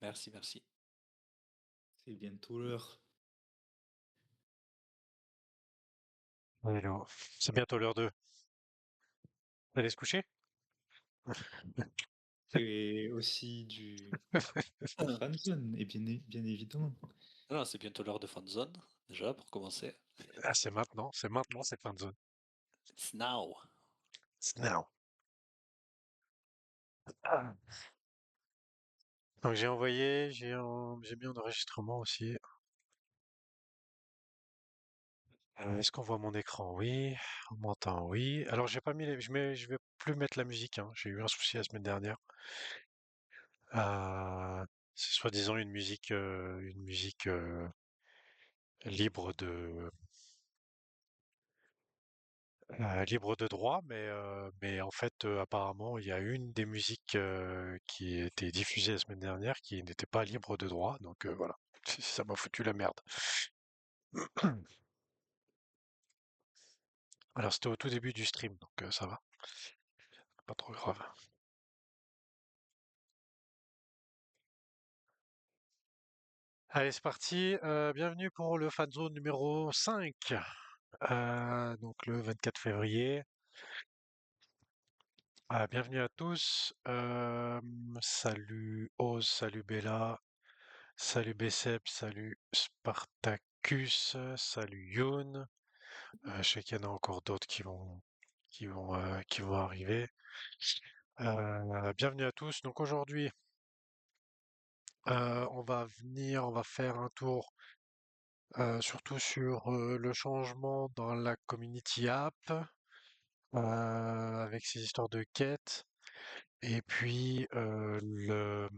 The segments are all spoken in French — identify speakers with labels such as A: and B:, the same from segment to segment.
A: Merci, merci.
B: C'est bientôt l'heure.
C: Alors, c'est bientôt l'heure d'aller se coucher?
B: C'est aussi du fanzone, et bien évidemment.
A: Non, c'est bientôt l'heure de fanzone, déjà, pour commencer.
C: Ah, c'est fin de zone.
A: It's now.
C: It's now. Ah. Donc j'ai envoyé, j'ai mis en enregistrement aussi. Est-ce qu'on voit mon écran? Oui. On m'entend? Oui. Alors j'ai pas mis je vais plus mettre la musique, hein. J'ai eu un souci la semaine dernière. C'est soi-disant une musique libre de libre de droit, mais en fait, apparemment, il y a une des musiques qui était diffusée la semaine dernière qui n'était pas libre de droit, donc voilà, ça m'a foutu la merde. Alors c'était au tout début du stream, donc ça va, pas trop grave. Allez, c'est parti. Bienvenue pour le fanzone numéro 5. Donc le 24 février. Bienvenue à tous. Salut Oz, salut Bella, salut Bessep, salut Spartacus, salut Youn. Je sais qu'il y en a encore d'autres qui vont arriver. Bienvenue à tous. Donc aujourd'hui, on va faire un tour surtout sur le changement dans la community app, avec ces histoires de quêtes, et puis la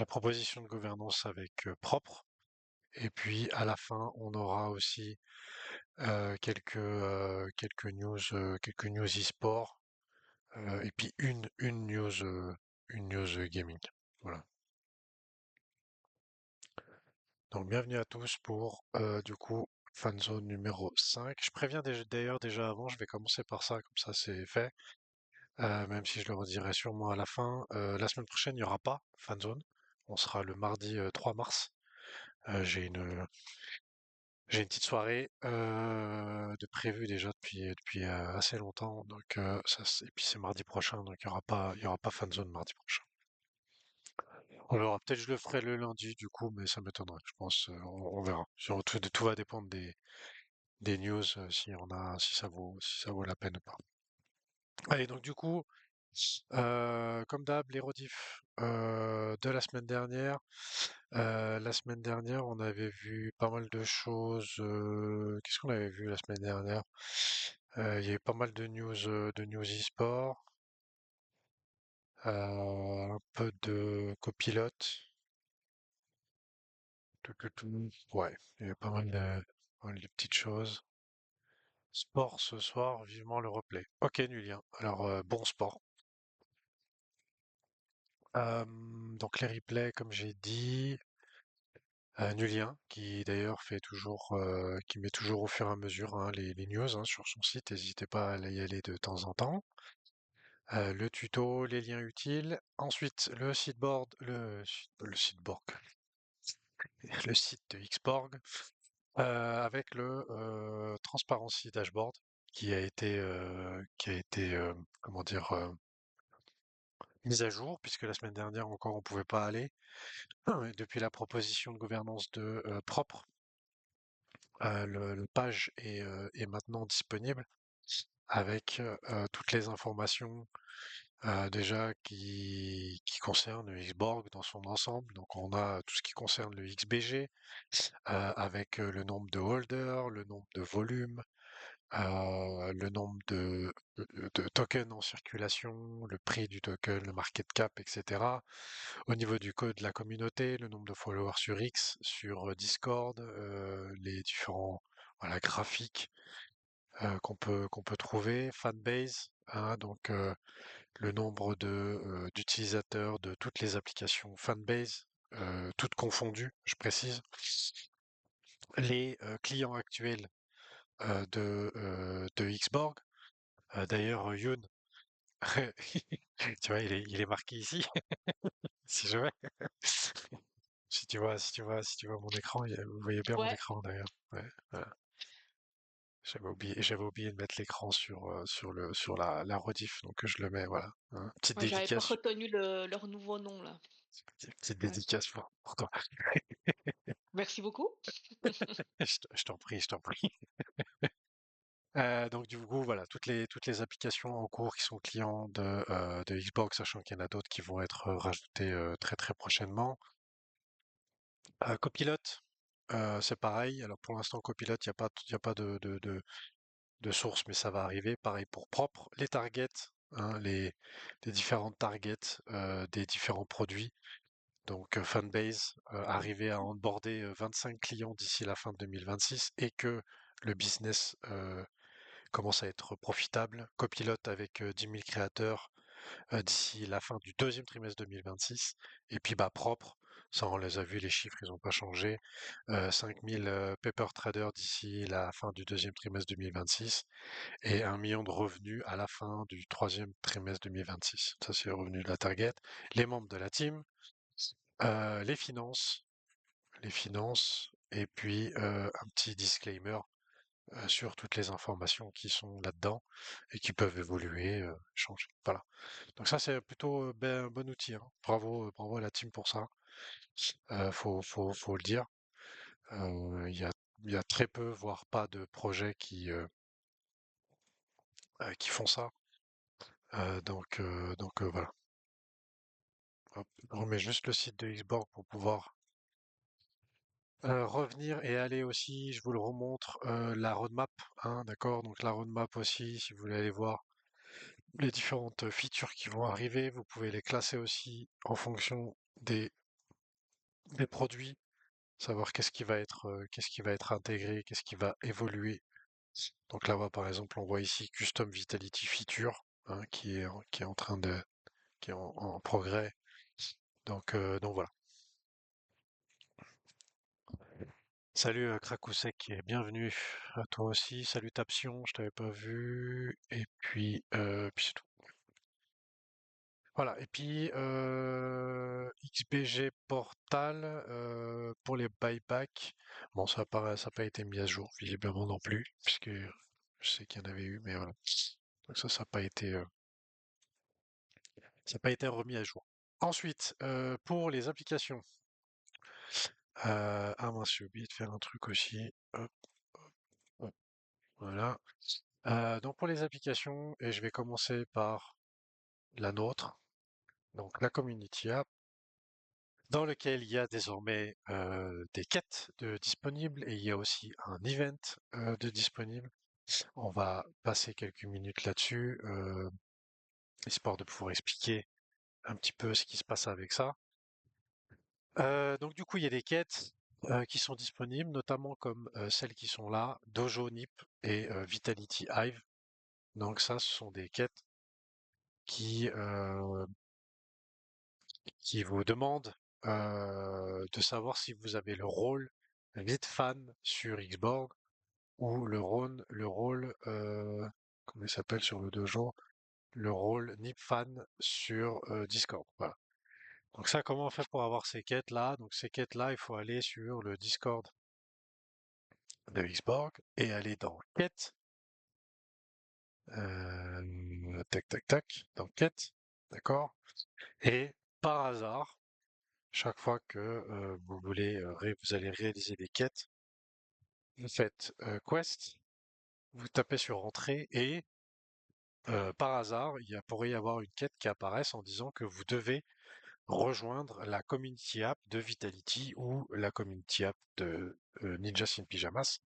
C: proposition de gouvernance avec propre. Et puis à la fin, on aura aussi quelques news e-sport, et puis une news gaming. Voilà. Donc bienvenue à tous pour du coup fanzone numéro 5. Je préviens d'ailleurs déjà avant, je vais commencer par ça, comme ça c'est fait. Même si je le redirai sûrement à la fin. La semaine prochaine, il n'y aura pas fanzone. On sera le mardi 3 mars. Euh, j'ai une j'ai une petite soirée de prévue déjà depuis assez longtemps. Donc et puis c'est mardi prochain, donc il y aura pas fanzone mardi prochain. On verra. Peut-être je le ferai le lundi du coup, mais ça m'étonnerait. Je pense, on verra. Tout va dépendre des news, si ça vaut la peine ou pas. Allez, donc du coup, comme d'hab, les rediffs de la semaine dernière. La semaine dernière, on avait vu pas mal de choses. Qu'est-ce qu'on avait vu la semaine dernière? Il y avait pas mal de news e-sport, un peu de copilote. Ouais, il y avait pas mal de petites choses. Sport ce soir, vivement le replay. Ok, Nulien. Alors, bon sport. Donc les replays, comme j'ai dit, Nulien, qui d'ailleurs qui met toujours au fur et à mesure hein, les news hein, sur son site. N'hésitez pas à y aller de temps en temps. Le tuto, les liens utiles. Ensuite, le siteboard, le site de Xborg, avec le Transparency Dashboard qui a été comment dire, mis à jour, puisque la semaine dernière encore on pouvait pas aller. Et depuis la proposition de gouvernance de propre, le page est maintenant disponible avec toutes les informations déjà qui concernent le Xborg dans son ensemble. Donc on a tout ce qui concerne le XBG avec le nombre de holders, le nombre de volumes, le nombre de tokens en circulation, le prix du token, le market cap, etc. Au niveau du code de la communauté, le nombre de followers sur X, sur Discord, les différents voilà, graphiques qu'on peut trouver, fanbase, hein, donc le nombre d'utilisateurs de toutes les applications fanbase, toutes confondues, je précise, les clients actuels de Xborg. D'ailleurs, Youn, tu vois, il est marqué ici, si jamais. si tu vois mon écran, vous voyez bien mon
D: Ouais,
C: écran d'ailleurs. Ouais, voilà. J'avais oublié de mettre l'écran sur la rediff, donc je le mets, voilà. Hein. Petite
D: ouais, j'avais pas
C: dédicace,
D: retenu leur nouveau nom là.
C: petite
D: Ouais.
C: dédicace pour toi.
D: Merci beaucoup.
C: Je t'en prie, je t'en prie. Donc du coup, voilà, toutes les applications en cours qui sont clients de Xbox, sachant qu'il y en a d'autres qui vont être rajoutées très très prochainement. Copilot, c'est pareil. Alors pour l'instant, Copilot, il y a pas de source, mais ça va arriver. Pareil pour propre. Les targets, hein, les différentes targets des différents produits. Donc Fanbase, arriver à onboarder 25 clients d'ici la fin de 2026 et que le business commence à être profitable. Copilot avec 10 000 créateurs d'ici la fin du deuxième trimestre 2026. Et puis bah propre, ça on les a vus, les chiffres ils n'ont pas changé. 5 000 paper traders d'ici la fin du deuxième trimestre 2026 et 1 million de revenus à la fin du troisième trimestre 2026. Ça c'est le revenu de la target. Les membres de la team, les finances, et puis un petit disclaimer sur toutes les informations qui sont là-dedans et qui peuvent évoluer, changer. Voilà. Donc ça, c'est plutôt un bon outil, hein. Bravo à la team pour ça. Faut le dire. Il y a très peu, voire pas de projets qui font ça. Donc voilà. Hop, je remets juste le site de Xborg pour pouvoir revenir et aller aussi, je vous le remontre, la roadmap, hein, d'accord? Donc la roadmap aussi, si vous voulez aller voir les différentes features qui vont arriver, vous pouvez les classer aussi en fonction des produits, savoir qu'est-ce qui va être intégré, qu'est-ce qui va évoluer. Donc là, par exemple, on voit ici Custom Vitality Feature, hein, qui est en train de, qui est en progrès. Donc voilà. Salut Krakousek et bienvenue à toi aussi. Salut Tapsion, je t'avais pas vu. Et puis c'est tout. Voilà. Et puis XBG Portal pour les buybacks. Bon, ça a pas été mis à jour, visiblement non plus, puisque je sais qu'il y en avait eu, mais voilà. Donc ça n'a pas été remis à jour. Ensuite, pour les applications. Ah mince, j'ai oublié de faire un truc aussi. Hop, hop, voilà. Donc pour les applications, et je vais commencer par la nôtre, donc la Community App, dans lequel il y a désormais des quêtes disponibles et il y a aussi un event de disponible. On va passer quelques minutes là-dessus, histoire de pouvoir expliquer un petit peu ce qui se passe avec ça. Donc du coup, il y a des quêtes qui sont disponibles, notamment comme celles qui sont là, Dojo Nip et Vitality Hive. Donc ça, ce sont des quêtes qui, euh, qui vous demandent de savoir si vous avez le rôle lead fan sur Xborg ou le rôle, comment il s'appelle sur le dojo, le rôle Nip fan sur Discord. Voilà. Donc ça, comment on fait pour avoir ces quêtes-là? Donc ces quêtes-là, il faut aller sur le Discord de Xborg et aller dans quête, tac tac tac, dans quête, d'accord? Et par hasard, chaque fois que vous allez réaliser des quêtes, vous faites quest, vous tapez sur entrée et par hasard, pourrait y avoir une quête qui apparaisse en disant que vous devez rejoindre la community app de Vitality ou la community app de Ninjas in Pyjamas.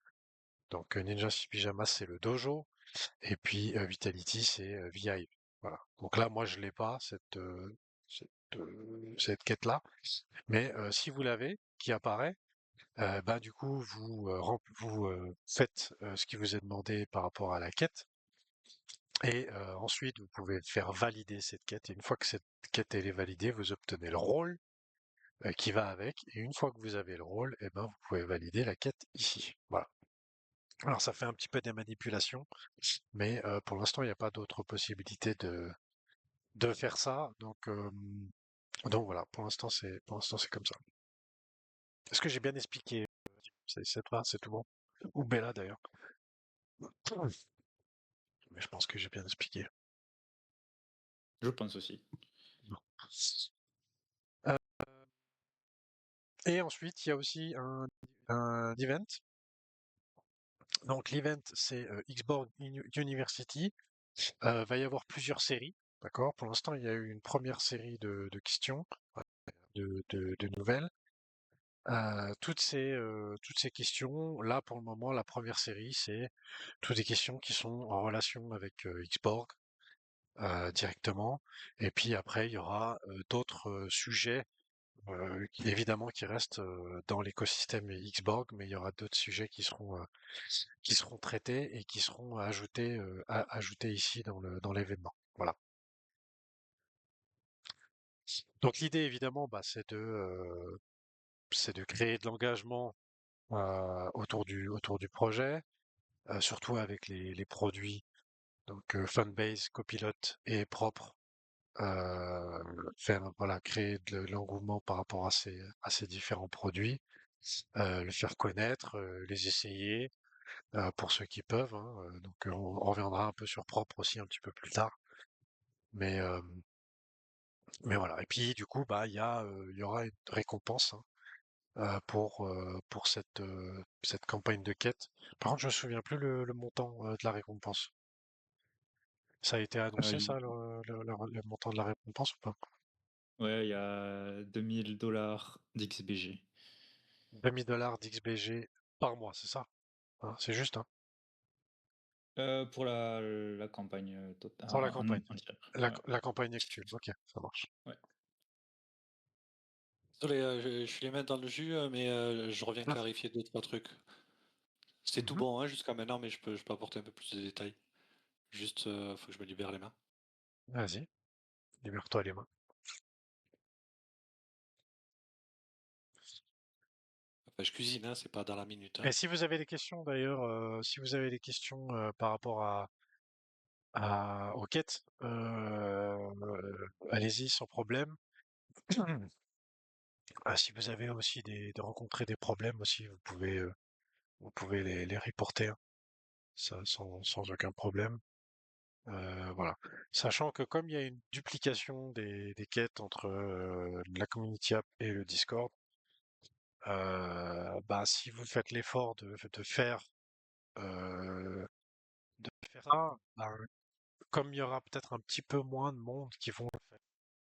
C: Donc Ninjas in Pyjamas c'est le dojo et puis Vitality c'est VI. Voilà. Donc là moi je l'ai pas cette, cette quête-là, mais si vous l'avez, qui apparaît, bah du coup vous faites ce qui vous est demandé par rapport à la quête. Et ensuite, vous pouvez faire valider cette quête. Et une fois que cette quête elle est validée, vous obtenez le rôle qui va avec. Et une fois que vous avez le rôle, eh ben, vous pouvez valider la quête ici. Voilà. Alors ça fait un petit peu des manipulations, mais pour l'instant, il n'y a pas d'autre possibilité de faire ça. Donc voilà, pour l'instant, c'est comme ça. Est-ce que j'ai bien expliqué? C'est toi, c'est tout bon. Ou Bella d'ailleurs. Mais je pense que j'ai bien expliqué.
B: Je pense aussi.
C: Euh, et ensuite, il y a aussi un event. Donc l'event, c'est Xbox University. Va y avoir plusieurs séries, d'accord? Pour l'instant, il y a eu une première série de questions, de nouvelles. Toutes ces questions, là pour le moment, la première série, c'est toutes des questions qui sont en relation avec Xborg directement. Et puis après, il y aura d'autres sujets, évidemment, qui restent dans l'écosystème Xborg, mais il y aura d'autres sujets qui seront traités et qui seront ajoutés ici dans l'événement. Voilà. Donc l'idée, évidemment, bah, c'est de créer de l'engagement autour du projet, surtout avec les produits, donc Fanbase, Copilot et propre, faire, voilà, créer de l'engouement par rapport à ces différents produits, le faire connaître, les essayer, pour ceux qui peuvent, hein, donc on reviendra un peu sur propre aussi un petit peu plus tard. Mais, euh, mais voilà. Et puis du coup, bah, il y aura une récompense hein, pour cette campagne de quête. Par contre, je me souviens plus le montant de la récompense. Ça a été annoncé,
B: Il-
C: ça, le montant de la récompense ou pas?
B: Ouais, il y a 2000 $ d'XBG.
C: 2000 $ d'XBG par mois, c'est ça? Hein, c'est juste, hein?
B: Pour la campagne
C: Pour la
B: en
C: campagne.
B: entière.
C: La,
B: Ouais.
C: la campagne actuelle. Ok, ça marche.
B: Ouais.
A: Désolé, je suis les mains dans le jus, mais je reviens
C: Ah,
A: clarifier deux, trois trucs. C'est tout
C: mhm.
A: bon hein, jusqu'à maintenant, mais je peux apporter un peu plus de détails. Juste, faut que je me libère les mains.
C: Vas-y, libère-toi les mains.
A: Enfin, je cuisine, hein, c'est pas dans la minute.
C: Et
A: Hein.
C: si vous avez des questions d'ailleurs, si vous avez des questions par rapport aux quêtes, allez-y sans problème. Si vous avez aussi de rencontrer des problèmes aussi, vous pouvez les reporter, hein, ça, sans aucun problème. Voilà. Sachant que comme il y a une duplication des quêtes entre la Community App et le Discord, bah, si vous faites l'effort euh, de faire ça, ben, comme il y aura peut-être un petit peu moins de monde qui vont le faire,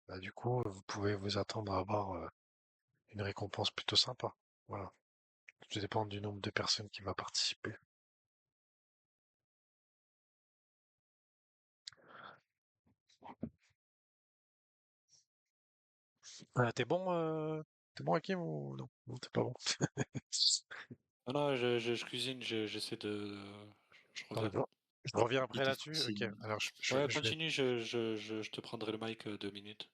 C: bah, du coup, vous pouvez vous attendre à avoir une récompense plutôt sympa. Voilà. Tout dépend du nombre de personnes qui va participer. T'es bon, Hakim, ou non? Non, t'es pas bon.
A: Non, non, je cuisine, j'essaie de. Je
C: Ah,
A: reviens.
C: d'accord. Je reviens
B: Il
C: après
B: te
C: là-dessus. Ok,
B: fascine.
C: alors
A: Ouais,
C: je vais.
A: continue, je te prendrai le mic 2 minutes,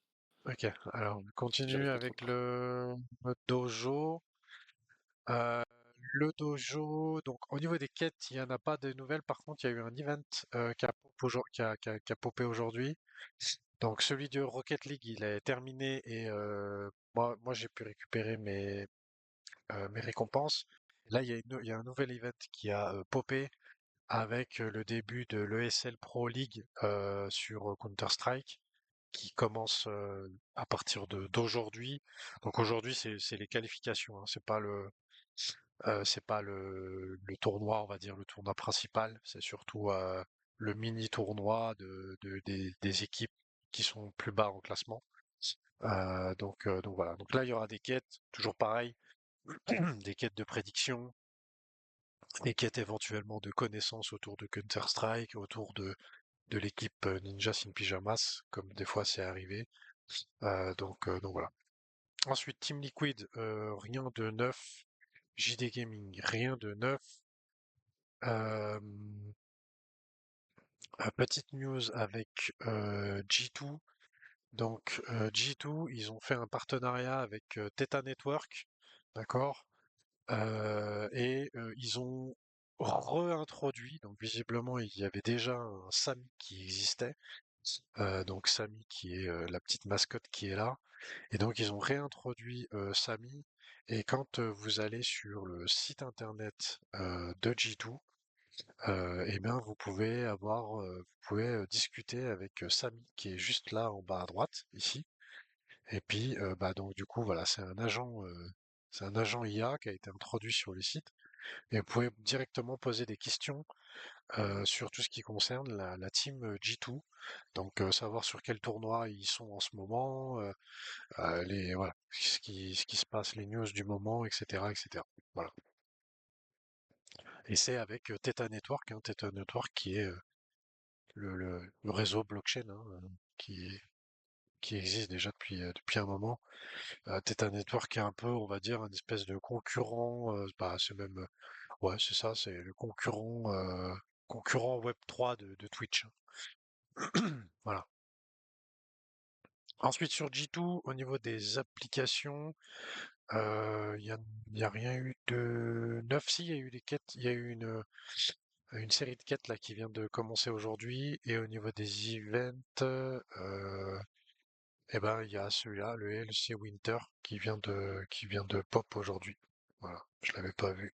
C: Ok, alors on
A: si
C: continue
A: j'arrive pas trop
C: avec
A: tard.
C: le dojo. Euh, le dojo, donc au niveau des quêtes, il n'y en a pas de nouvelles. Par contre, il y a eu un event qui a popé aujourd'hui. Donc celui de Rocket League, il est terminé et moi j'ai pu récupérer mes récompenses. Là, il y a un nouvel event qui a popé avec le début de l'ESL Pro League sur Counter-Strike qui commence à partir d'aujourd'hui. Donc aujourd'hui, c'est les qualifications, hein, c'est pas le tournoi, on va dire le tournoi principal. C'est surtout le mini tournoi des équipes qui sont plus bas en classement. Donc voilà. Donc là, il y aura des quêtes, toujours pareil, des quêtes de prédiction, des quêtes éventuellement de connaissances autour de Counter-Strike, autour de l'équipe Ninja in Pyjamas, comme des fois c'est arrivé. Donc voilà. Ensuite, Team Liquid, rien de neuf. JD Gaming, rien de neuf. Euh, Petite news avec G2. Donc G2, ils ont fait un partenariat avec Theta Network, d'accord? Et ils ont réintroduit, donc visiblement il y avait déjà un SAMI qui existait, Donc Samy qui est la petite mascotte qui est là. Et donc ils ont réintroduit Samy. Et quand vous allez sur le site internet de G2, eh bien vous pouvez discuter avec Samy qui est juste là en bas à droite ici. Et puis bah donc du coup voilà c'est un agent IA qui a été introduit sur le site. Et vous pouvez directement poser des questions sur tout ce qui concerne la team G2. Donc savoir sur quel tournoi ils sont en ce moment, voilà, ce qui se passe, les news du moment, etc., etc. Voilà. Et c'est avec Theta Network, hein, Theta Network qui est le réseau blockchain hein, qui existe déjà depuis un moment. Theta Network est un peu, on va dire, une espèce de concurrent. Bah, c'est même, ouais, c'est ça, c'est le concurrent Web3 de Twitch. Voilà. Ensuite, sur G2, au niveau des applications, il y a rien eu de neuf. Si, il y a eu des quêtes, il y a eu une série de quêtes là qui vient de commencer aujourd'hui. Et au niveau des events, eh ben, il y a celui-là, le LC Winter, qui vient de pop aujourd'hui. Voilà, je l'avais pas vu.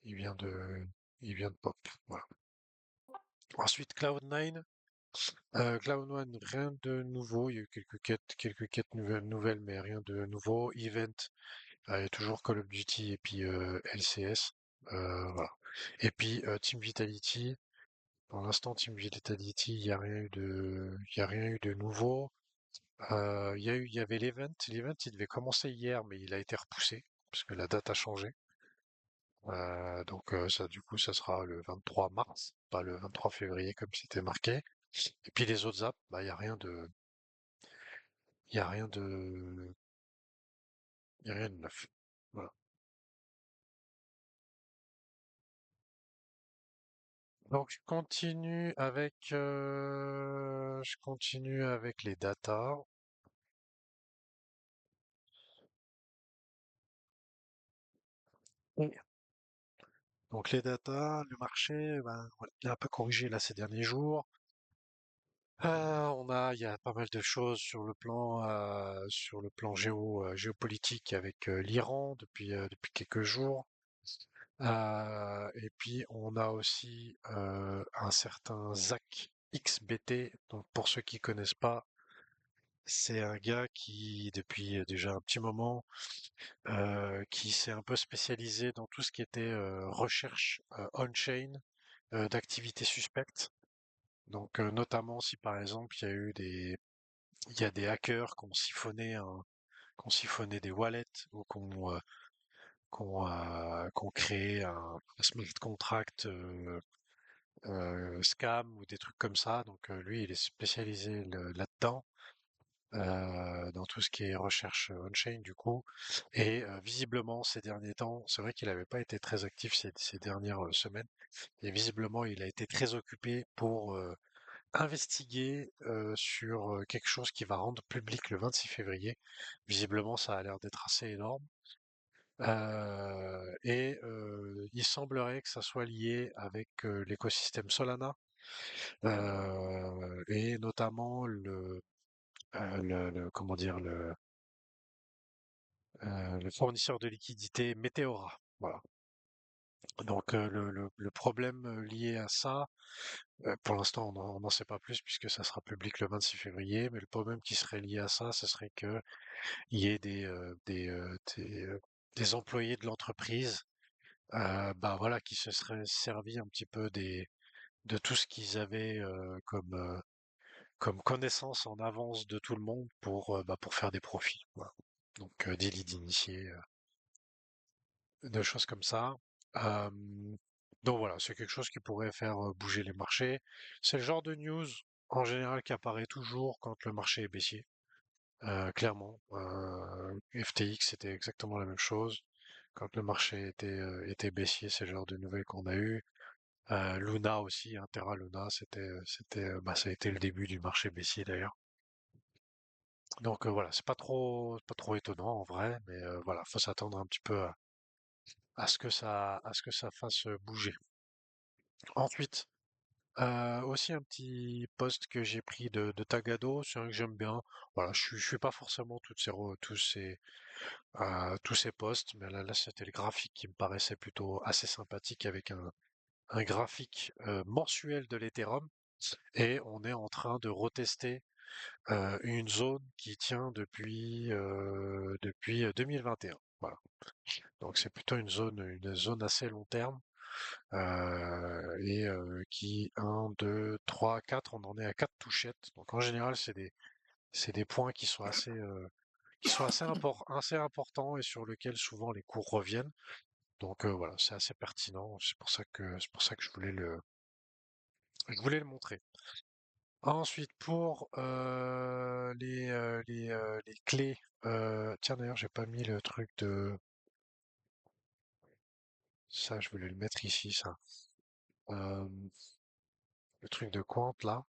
C: Il vient de, il vient de pop. Voilà. Ensuite, Cloud9. Cloud9, rien de nouveau. Il y a eu quelques quêtes nouvelles, mais rien de nouveau. Event, il y a toujours Call of Duty et puis LCS. Voilà. Et puis Team Vitality. Pour l'instant, Team Vitality, il y a rien eu de nouveau. Il y avait l'event. L'event, il devait commencer hier, mais il a été repoussé parce que la date a changé. Donc ça, du coup, ça sera le 23 mars, pas le 23 février comme c'était marqué. Et puis les autres apps, bah, il y a rien de, il y a rien de neuf. Voilà. Donc je continue avec les datas. Oui. Donc les datas, le marché, ben, voilà, il a un peu corrigé là ces derniers jours. Il y a pas mal de choses sur le plan géopolitique avec l'Iran depuis quelques jours. Et puis on a aussi un certain Zach XBT. Donc pour ceux qui connaissent pas, c'est un gars qui depuis déjà un petit moment qui s'est un peu spécialisé dans tout ce qui était recherche on-chain d'activités suspectes. Donc notamment si par exemple il y a des hackers qui ont siphonné des wallets ou qui ont créé un smart contract scam ou des trucs comme ça. Donc lui, il est spécialisé là-dedans, dans tout ce qui est recherche on-chain du coup. Et visiblement, ces derniers temps, c'est vrai qu'il n'avait pas été très actif ces dernières semaines. Et visiblement, il a été très occupé pour investiguer sur quelque chose qui va rendre public le 26 février. Visiblement, ça a l'air d'être assez énorme. Il semblerait que ça soit lié avec l'écosystème Solana et notamment comment dire le fournisseur de liquidité Meteora. Voilà. Donc le problème lié à ça, pour l'instant on n'en sait pas plus puisque ça sera public le 26 février, mais le problème qui serait lié à ça, ce serait que il y ait des employés de l'entreprise bah voilà, qui se seraient servis un petit peu de tout ce qu'ils avaient comme connaissance en avance de tout le monde pour faire des profits. Voilà. Donc des leads initiés, de choses comme ça. Euh, donc voilà, c'est quelque chose qui pourrait faire bouger les marchés. C'est le genre de news en général qui apparaît toujours quand le marché est baissier. Clairement, FTX c'était exactement la même chose. Quand le marché était baissier, c'est le genre de nouvelles qu'on a eu. Luna aussi, hein, Terra Luna, bah, ça a été le début du marché baissier d'ailleurs. Donc voilà, c'est pas trop étonnant en vrai, mais voilà, faut s'attendre un petit peu à ce que ça fasse bouger. Ensuite, Aussi un petit post que j'ai pris de Tagado, c'est un que j'aime bien. Voilà, je suis pas forcément tous ces posts, mais là c'était le graphique qui me paraissait plutôt assez sympathique avec un graphique mensuel de l'Ethereum. Et on est en train de retester une zone qui tient depuis 2021. Voilà. Donc c'est plutôt une zone assez long terme. Qui 1, 2, 3, 4, on en est à 4 touchettes. Donc en général, c'est des points qui sont assez importants et sur lesquels souvent les cours reviennent. Donc voilà, c'est assez pertinent. C'est pour ça que je voulais le montrer. Ensuite, pour les clés, tiens d'ailleurs, j'ai pas mis le truc de ça, je voulais le mettre ici, ça. Euh, le truc de Quant là.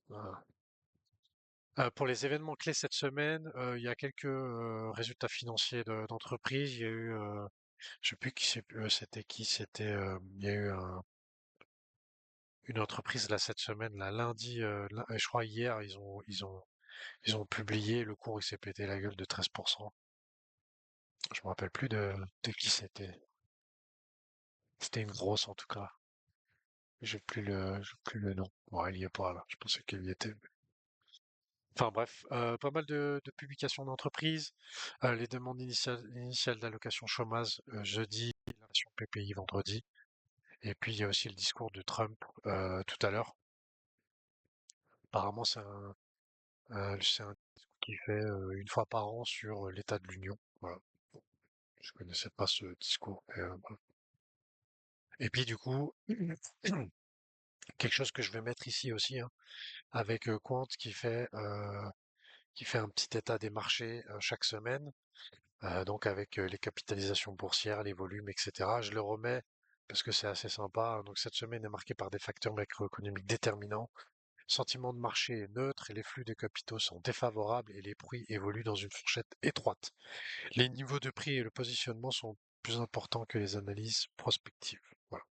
C: Voilà. Pour les événements clés cette semaine, il y a quelques résultats financiers d'entreprise. Il y a eu, je sais plus c'était qui, il y a eu une entreprise là cette semaine, là lundi, je crois hier, ils ont publié le cours, il s'est pété la gueule de 13%. Je me rappelle plus de qui c'était. C'était une grosse en tout cas. J'ai plus le nom. Bon, il y est pas là. Je pensais qu'il y était. Enfin bref, pas mal de publications d'entreprises, les demandes initiales d'allocation chômage jeudi, l'inflation PPI vendredi, et puis il y a aussi le discours de Trump tout à l'heure. Apparemment, c'est un discours qu'il fait une fois par an sur l'état de l'Union. Voilà. Je connaissais pas ce discours. Voilà. Et puis du coup, quelque chose que je vais mettre ici aussi, hein, avec Quant qui fait un petit état des marchés chaque semaine. Donc avec les capitalisations boursières, les volumes, etc. Je le remets parce que c'est assez sympa. Donc cette semaine est marquée par des facteurs macroéconomiques déterminants. Sentiment de marché est neutre et les flux de capitaux sont défavorables et les prix évoluent dans une fourchette étroite. Les niveaux de prix et le positionnement sont plus importants que les analyses prospectives. Voilà.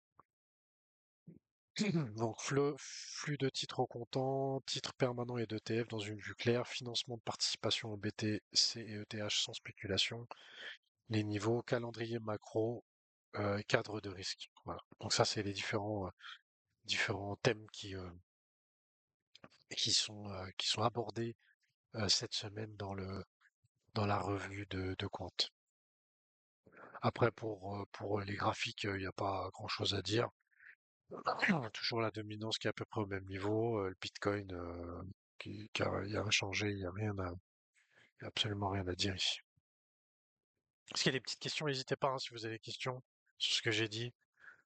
C: Donc flux de titres au comptant, titres permanents et d'ETF dans une vue claire, financement de participation en BTC et ETH sans spéculation, les niveaux, calendrier macro, cadre de risque. Voilà. Donc ça, c'est les différents thèmes qui sont abordés cette semaine dans la revue de compte. Après, pour les graphiques, il n'y a pas grand-chose à dire. Toujours la dominance qui est à peu près au même niveau. Le Bitcoin, il a rien changé, il y a absolument rien à dire ici. Est-ce qu'il y a des petites questions? N'hésitez pas hein, si vous avez des questions sur ce que j'ai dit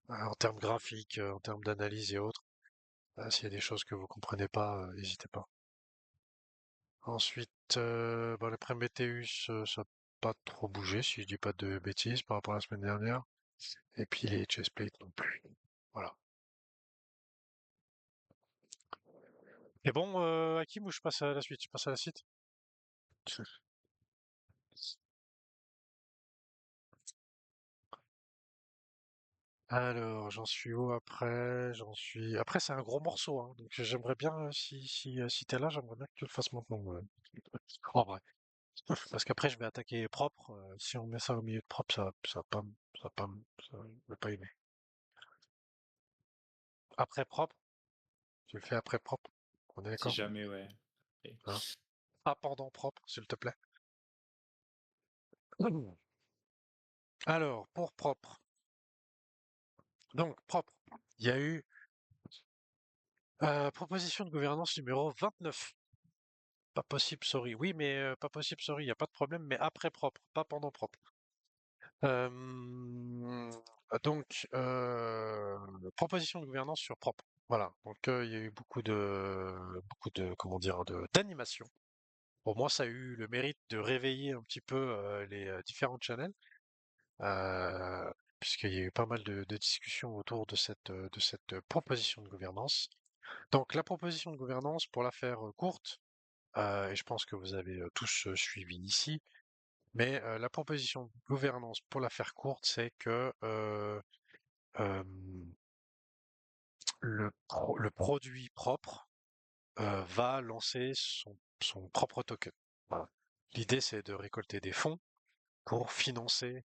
C: en termes graphiques, en termes d'analyse et autres. S'il y a des choses que vous comprenez pas, n'hésitez pas. Ensuite, le Prometheus, ça n'a pas trop bougé, si je dis pas de bêtises, par rapport à la semaine dernière. Et puis les chestplates non plus. Voilà. Et bon, Hakim, ou je passe à la suite? Je passe à la suite? Alors, j'en suis où après? Après, c'est un gros morceau, hein, donc j'aimerais bien, si t'es là, j'aimerais bien que tu le fasses maintenant. En vrai. Parce qu'après, je vais attaquer propre. Si on met ça au milieu de propre, ça va pas, ça va pas, ça, je vais pas aimer. Après propre, tu le fais après propre. On est
B: Si
C: d'accord?
B: jamais, ouais. Et-
C: Hein? Pas pendant propre, s'il te plaît. Alors, pour propre. Donc, propre. Il y a eu proposition de gouvernance numéro 29. Pas possible, sorry. Oui, mais pas possible, sorry, il n'y a pas de problème, mais après propre, pas pendant propre. Donc, proposition de gouvernance sur propre. Voilà. Donc, il y a eu beaucoup de, comment dire, d'animation. Au moins, ça a eu le mérite de réveiller un petit peu les différents channels, euh, puisqu'il y a eu pas mal de discussions autour de cette proposition de gouvernance. Donc, la proposition de gouvernance, pour la faire courte, et je pense que vous avez tous suivi ici, mais la proposition de gouvernance, pour la faire courte, c'est que le produit propre va lancer son propre token. Voilà. L'idée, c'est de récolter des fonds pour financer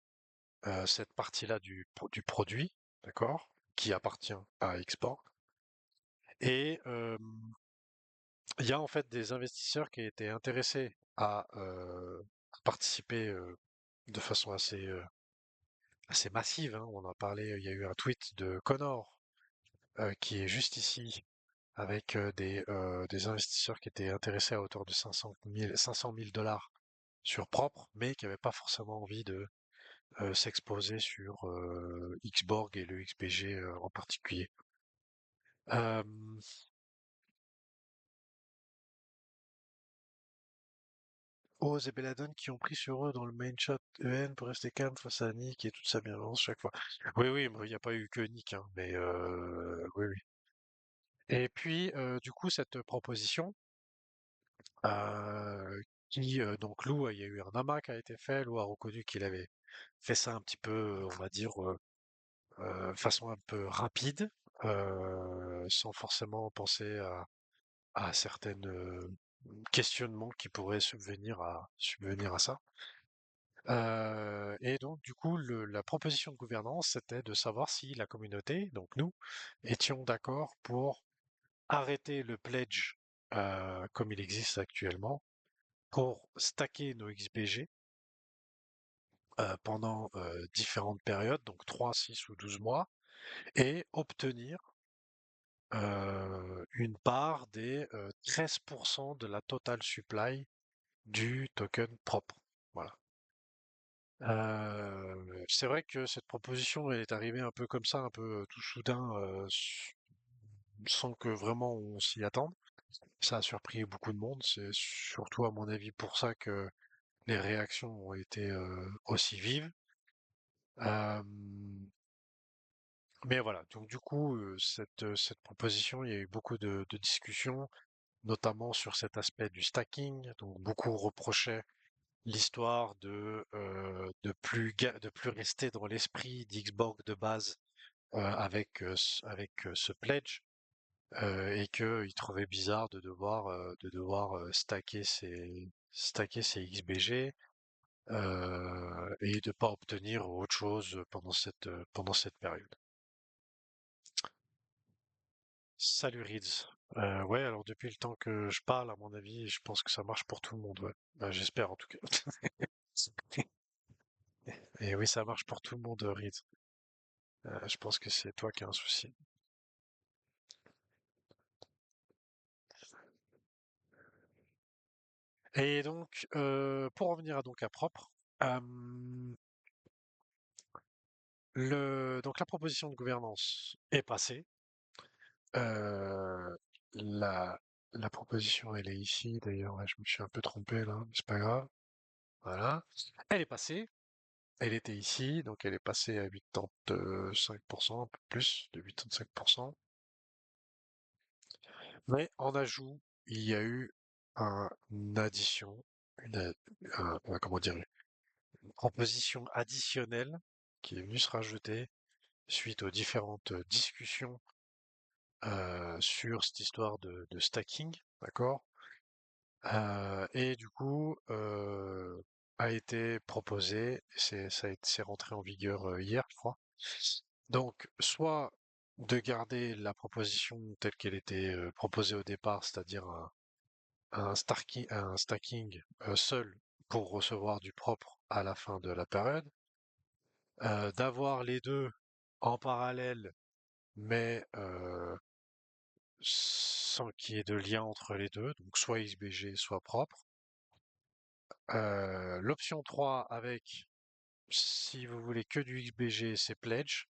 C: cette partie-là du produit, d'accord, qui appartient à Export. Et il y a en fait des investisseurs qui étaient intéressés à participer de façon assez massive, hein. On en a parlé, il y a eu un tweet de Connor qui est juste ici avec des investisseurs qui étaient intéressés à hauteur de 500 000 dollars sur propre, mais qui n'avaient pas forcément envie de s'exposer sur Xborg et le XBG en particulier. Euh, Oz et Belladone qui ont pris sur eux dans le main shot EN pour rester calme face à Nick et toute sa bienveillance chaque fois. Oui, oui, il n'y a pas eu que Nick, hein, mais oui, oui. Et puis, du coup, cette proposition, donc Lou, il y a eu un amas qui a été fait, Lou a reconnu qu'il avait fait ça un petit peu, on va dire, façon un peu rapide, sans forcément penser à certaines questionnements qui pourraient subvenir à ça. Et donc, du coup, la proposition de gouvernance, c'était de savoir si la communauté, donc nous, étions d'accord pour arrêter le pledge comme il existe actuellement, pour stacker nos XBG pendant différentes périodes, donc 3, 6 ou 12 mois, et obtenir une part des 13% de la total supply du token propre. Voilà. C'est vrai que cette proposition est arrivée un peu comme ça, un peu tout soudain, sans que vraiment on s'y attende. Ça a surpris beaucoup de monde. C'est surtout, à mon avis, pour ça que les réactions ont été aussi vives. Euh, mais voilà. Donc du coup, cette proposition, il y a eu beaucoup de discussions, notamment sur cet aspect du stacking. Donc beaucoup reprochaient l'histoire de plus rester dans l'esprit d'Xborg de base avec ce pledge et qu'ils trouvaient bizarre de devoir stacker ses XBG et de pas obtenir autre chose pendant cette période. Salut Rids. Ouais, alors depuis le temps que je parle, à mon avis, je pense que ça marche pour tout le monde, ouais. J'espère en tout cas. Et oui, ça marche pour tout le monde, Rids. Je pense que c'est toi qui as un souci. Et donc, pour revenir à propre, donc la proposition de gouvernance est passée. Euh, la, la proposition, elle est ici. D'ailleurs, ouais, je me suis un peu trompé là, mais c'est pas grave. Voilà. Elle est passée. Elle était ici, donc elle est passée à 85%, un peu plus de 85%. Mais en ajout, il y a eu une addition, comment dire, une proposition additionnelle qui est venue se rajouter suite aux différentes discussions sur cette histoire de stacking, d'accord? Et du coup, a été proposé, c'est rentré en vigueur hier, je crois. Donc, soit de garder la proposition telle qu'elle était proposée au départ, c'est-à-dire un stacking seul pour recevoir du propre à la fin de la période, d'avoir les deux en parallèle, mais sans qu'il y ait de lien entre les deux, donc soit XBG, soit propre. L'option 3 avec, si vous voulez que du XBG, c'est pledge,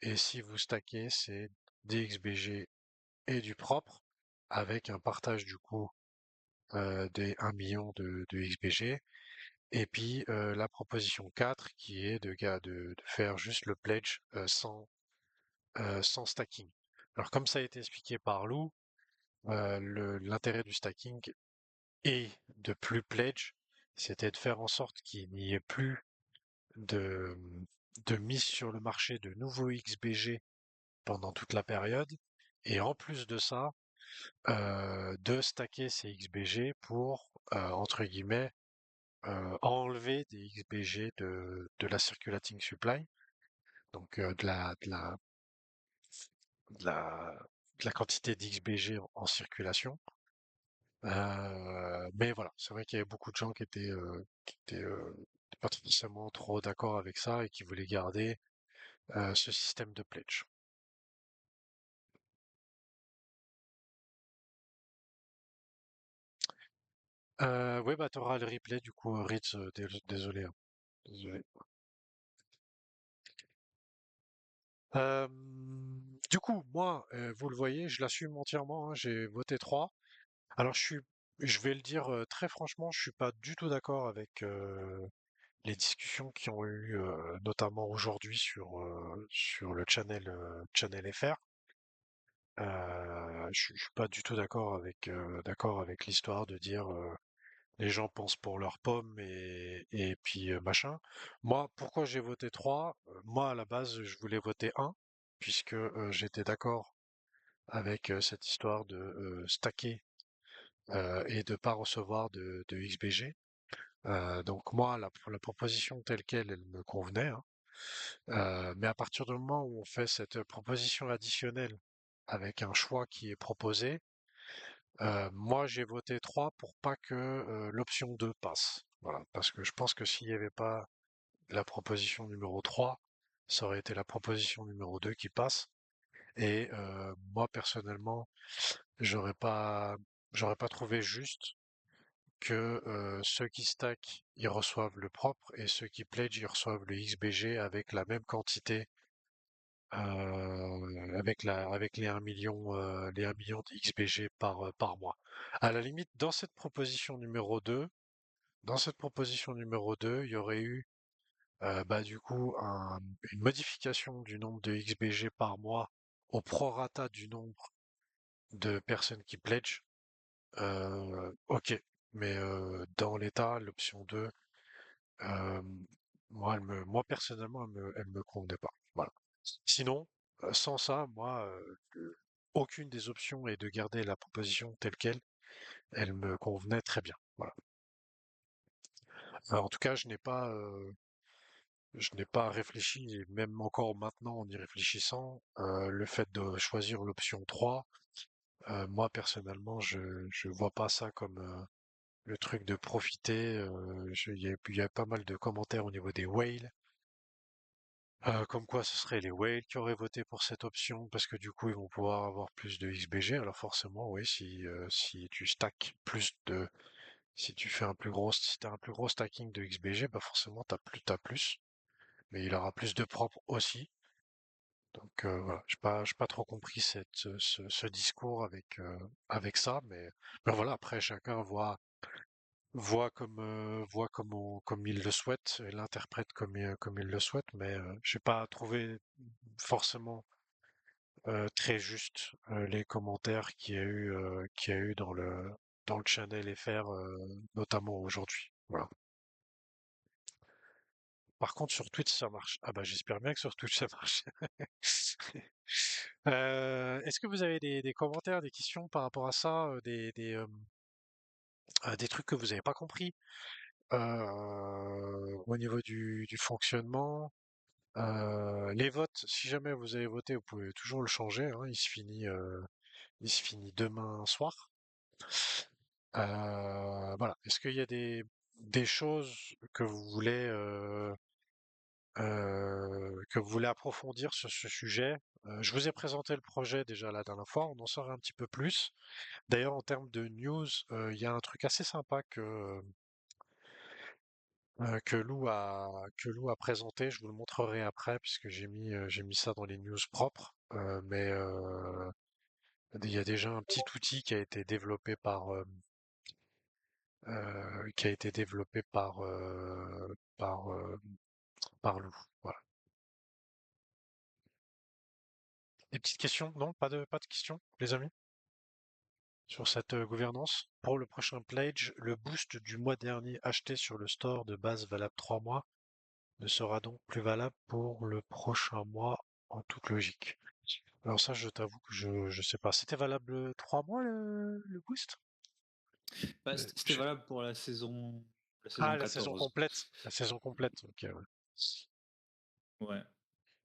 C: et si vous stackez, c'est des XBG et du propre, avec un partage du coup des 1 million de XBG. Et puis la proposition 4 qui est de faire juste le pledge sans stacking. Alors comme ça a été expliqué par Lou, l'intérêt du stacking et de plus pledge, c'était de faire en sorte qu'il n'y ait plus de, de mise sur le marché de nouveaux XBG pendant toute la période et en plus de ça, de stacker ces XBG pour, entre guillemets, enlever des XBG de la circulating supply, donc de la, de la quantité d'XBG en circulation. Mais voilà, c'est vrai qu'il y avait beaucoup de gens qui étaient pas forcément trop d'accord avec ça et qui voulaient garder ce système de pledge. Ouais, bah t'auras le replay du coup, Ritz, désolé, hein. Désolé. Euh, du coup, moi, vous le voyez, je l'assume entièrement, hein, j'ai voté 3. Alors je vais le dire très franchement, je suis pas du tout d'accord avec les discussions qui ont eu notamment aujourd'hui sur le channel FR. Je suis pas du tout d'accord avec l'histoire de dire les gens pensent pour leurs pommes et puis machin. Moi, pourquoi j'ai voté 3? Moi, à la base, je voulais voter 1 puisque j'étais d'accord avec cette histoire de stacker et de pas recevoir de XBG. Donc moi, la proposition telle quelle, elle me convenait, hein. Mais à partir du moment où on fait cette proposition additionnelle avec un choix qui est proposé, moi j'ai voté 3 pour pas que l'option 2 passe. Voilà, parce que je pense que s'il n'y avait pas la proposition numéro 3, ça aurait été la proposition numéro 2 qui passe. Et moi personnellement, j'aurais pas, j'aurais pas trouvé juste que ceux qui stack, ils reçoivent le propre et ceux qui pledge, ils reçoivent le XBG avec la même quantité, avec les 1 million de XBG par mois. À la limite, dans cette proposition numéro 2, il y aurait eu bah, du coup une modification du nombre de XBG par mois au prorata du nombre de personnes qui pledge. Ok, mais dans l'état, l'option 2, euh, moi personnellement, elle me convenait pas. Voilà. Sinon, sans ça, moi, aucune des options est de garder la proposition telle quelle. Elle me convenait très bien. Voilà. En tout cas, je n'ai pas réfléchi, et même encore maintenant en y réfléchissant, le fait de choisir l'option 3, moi personnellement, je vois pas ça comme le truc de profiter. Il y a pas mal de commentaires au niveau des whales, comme quoi ce serait les whales qui auraient voté pour cette option parce que du coup ils vont pouvoir avoir plus de XBG. Alors forcément, oui, si tu stacks plus de, si tu fais si t'as un plus gros stacking de XBG, bah forcément t'as plus, mais il aura plus de propre aussi. Donc voilà, j'ai pas trop compris ce discours avec ça, mais voilà, après chacun voit comme il le souhaite et l'interprète comme il le souhaite, mais j'ai pas trouvé forcément très juste les commentaires qu'il y a eu dans le channel FR, notamment aujourd'hui. Voilà. Par contre, sur Twitch, ça marche. Ah bah j'espère bien que sur Twitch ça marche. Est-ce que vous avez des commentaires, des questions par rapport à ça, des trucs que vous n'avez pas compris au niveau du fonctionnement? Les votes, si jamais vous avez voté, vous pouvez toujours le changer, hein, il se finit demain soir. Voilà. Est-ce qu'il y a des choses que vous voulez approfondir sur ce sujet? Je vous ai présenté le projet déjà la dernière fois, on en saura un petit peu plus. D'ailleurs, en termes de news, il y a un truc assez sympa que Lou a présenté. Je vous le montrerai après puisque j'ai mis ça dans les news propres. Mais il y a déjà un petit outil qui a été développé qui a été développé par Lou. Voilà. Des petites questions? Non, pas de questions, les amis? Sur cette gouvernance. Pour le prochain pledge, le boost du mois dernier acheté sur le store de base valable 3 mois ne sera donc plus valable pour le prochain mois en toute logique. Alors ça, je t'avoue que je sais pas. C'était valable 3 mois le boost?
B: Bah,
C: Euh,
B: c'était
C: je-
B: valable pour la saison
C: Ah, la saison
B: 14.
C: complète. La saison complète. Ok, ouais.
B: Ouais.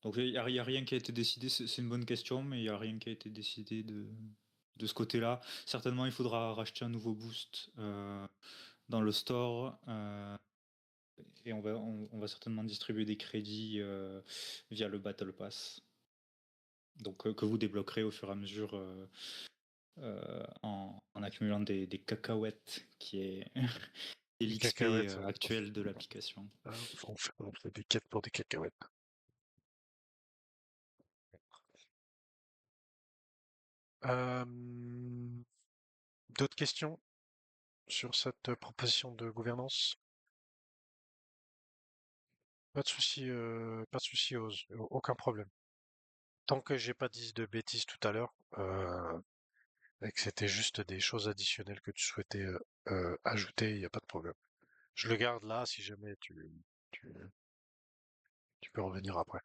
B: Donc il n'y a rien qui a été décidé, c'est une bonne question, mais il n'y a rien qui a été décidé de ce côté-là. Certainement, il faudra racheter un nouveau boost dans le store et on va certainement distribuer des crédits via le Battle Pass. Donc que vous débloquerez au fur et à mesure en accumulant des cacahuètes qui est
C: Des
B: l'XP
C: cacahuètes.
B: actuel de l'application.
C: On fait des quêtes pour des cacahuètes. Euh, D'autres questions sur cette proposition de gouvernance? Pas de souci, Oz, aucun problème. Tant que j'ai pas dit de bêtises tout à l'heure, et que c'était juste des choses additionnelles que tu souhaitais ajouter, il n'y a pas de problème. Je le garde là si jamais tu, tu peux revenir après.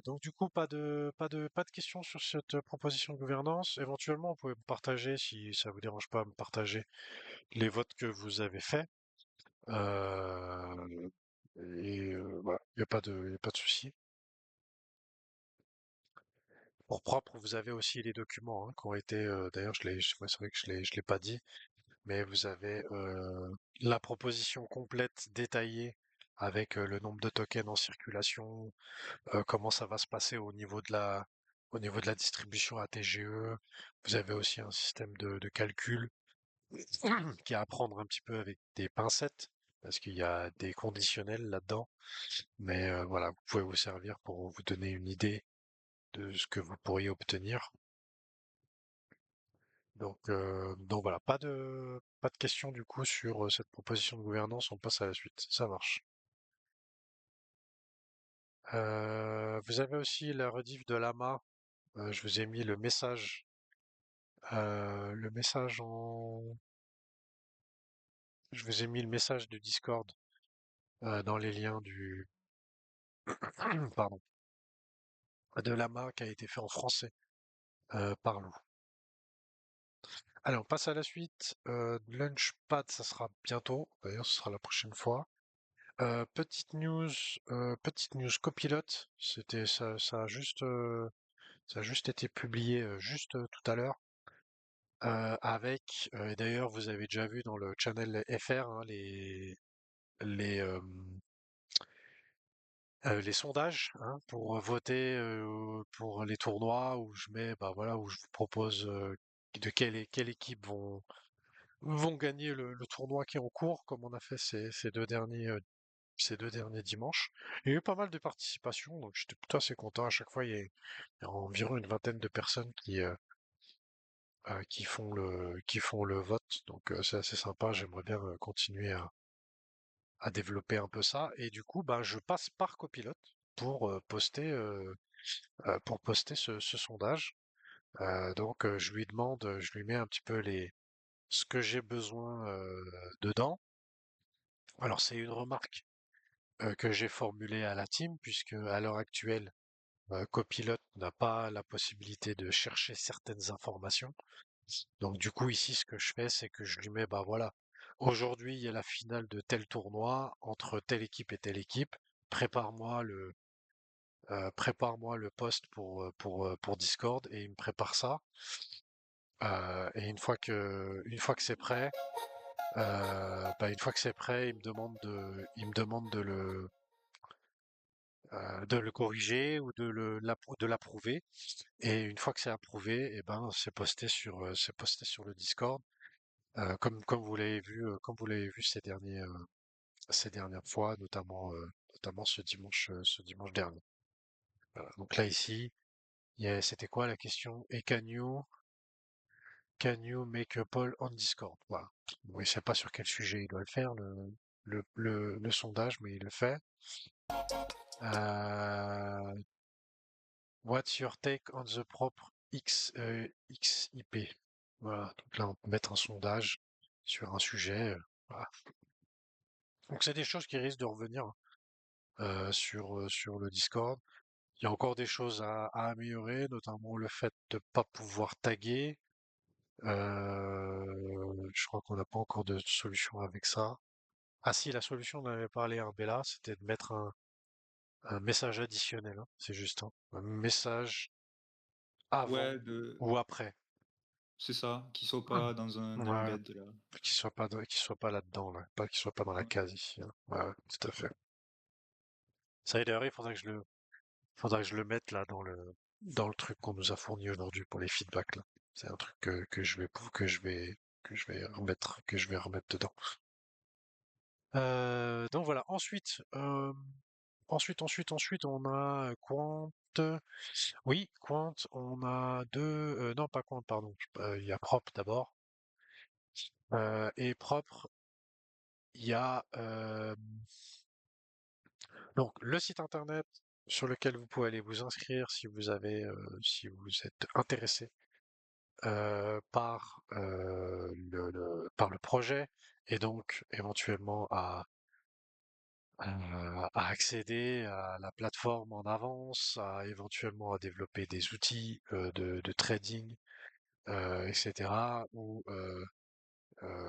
C: Donc du coup, pas de questions sur cette proposition de gouvernance. Éventuellement, vous pouvez me partager, si ça vous dérange pas, me partager les votes que vous avez faits. Euh, voilà, y a pas de souci. Pour propre, vous avez aussi les documents hein, qui ont été. D'ailleurs, ouais, c'est vrai que je l'ai pas dit, mais vous avez la proposition complète détaillée avec le nombre de tokens en circulation, comment ça va se passer au niveau de la distribution ATGE. Vous avez aussi un système de calcul qui est à prendre un petit peu avec des pincettes, parce qu'il y a des conditionnels là-dedans. Mais voilà, vous pouvez vous servir pour vous donner une idée de ce que vous pourriez obtenir. Donc voilà, pas de questions du coup sur cette proposition de gouvernance, on passe à la suite. Ça marche. Vous avez aussi la rediff de l'AMA. Je vous ai mis le message je vous ai mis le message du Discord dans les liens pardon, de l'AMA qui a été fait en français par Lou. Allez, on passe à la suite. Launchpad, ça sera bientôt. D'ailleurs, ce sera la prochaine fois. Petite news copilote. Ça a juste été publié juste tout à l'heure. Et d'ailleurs, vous avez déjà vu dans le channel FR hein, les, euh, les sondages hein, pour voter pour les tournois où je mets, bah voilà, où je vous propose de quelle équipe vont gagner le tournoi qui est en cours, comme on a fait ces deux derniers dimanches. Il y a eu pas mal de participation, donc j'étais plutôt assez content. À chaque fois, il y a environ une vingtaine de personnes qui font le vote, donc c'est assez sympa. J'aimerais bien continuer à développer un peu ça. Et du coup, ben, je passe par Copilote pour pour poster ce sondage. Je lui mets un petit peu ce que j'ai besoin dedans. Alors c'est une remarque que j'ai formulée à la team, puisque à l'heure actuelle, Copilote n'a pas la possibilité de chercher certaines informations. Donc du coup ici ce que je fais c'est que je lui mets bah voilà, aujourd'hui il y a la finale de tel tournoi entre telle équipe et telle équipe, prépare-moi prépare-moi le post pour Discord et il me prépare ça. Et une fois que c'est prêt, une fois que c'est prêt, il me demande de le corriger ou de l'approuver. Et une fois que c'est approuvé, et ben c'est posté sur le Discord. Comme vous l'avez vu, comme vous l'avez vu ces dernières fois, notamment ce dimanche dernier. Voilà. Donc là ici, c'était quoi la question? Et can you make a poll on Discord? Voilà. Bon, il sait pas sur quel sujet il doit le faire, le sondage, mais il le fait. Euh, What's your take on the propre XIP? Voilà. Donc là, on peut mettre un sondage sur un sujet. Voilà. Donc c'est des choses qui risquent de revenir sur le Discord. y a encore des choses à améliorer, notamment le fait de pas pouvoir taguer. Je crois qu'on n'a pas encore de solution avec ça. Ah si, la solution, on en avait parlé à Bella, c'était de mettre un message additionnel, hein, c'est juste, hein. Un message avant
B: Ouais,
C: ou après.
B: c'est ça, qu'ils soient pas dans un
C: Ouais,
B: embed là.
C: qu'il soit pas là-dedans, là. Pas qu'il soit pas dans la
B: Ouais.
C: case ici, hein. Ouais, ouais, tout à fait. Ça y est, d'ailleurs, faudra que je le mette là dans le truc qu'on nous a fourni aujourd'hui pour les feedbacks là. C'est un truc que je vais que je vais remettre dedans. Donc voilà. Ensuite, on a Quant. Oui, Quant. On a deux. Non, pas Quant, pardon. Il y a Prop d'abord. Et Propre, il y a donc le site internet sur lequel vous pouvez aller vous inscrire si vous êtes intéressé par le projet et donc éventuellement à accéder à la plateforme en avance, à éventuellement à développer des outils de trading, etc. ou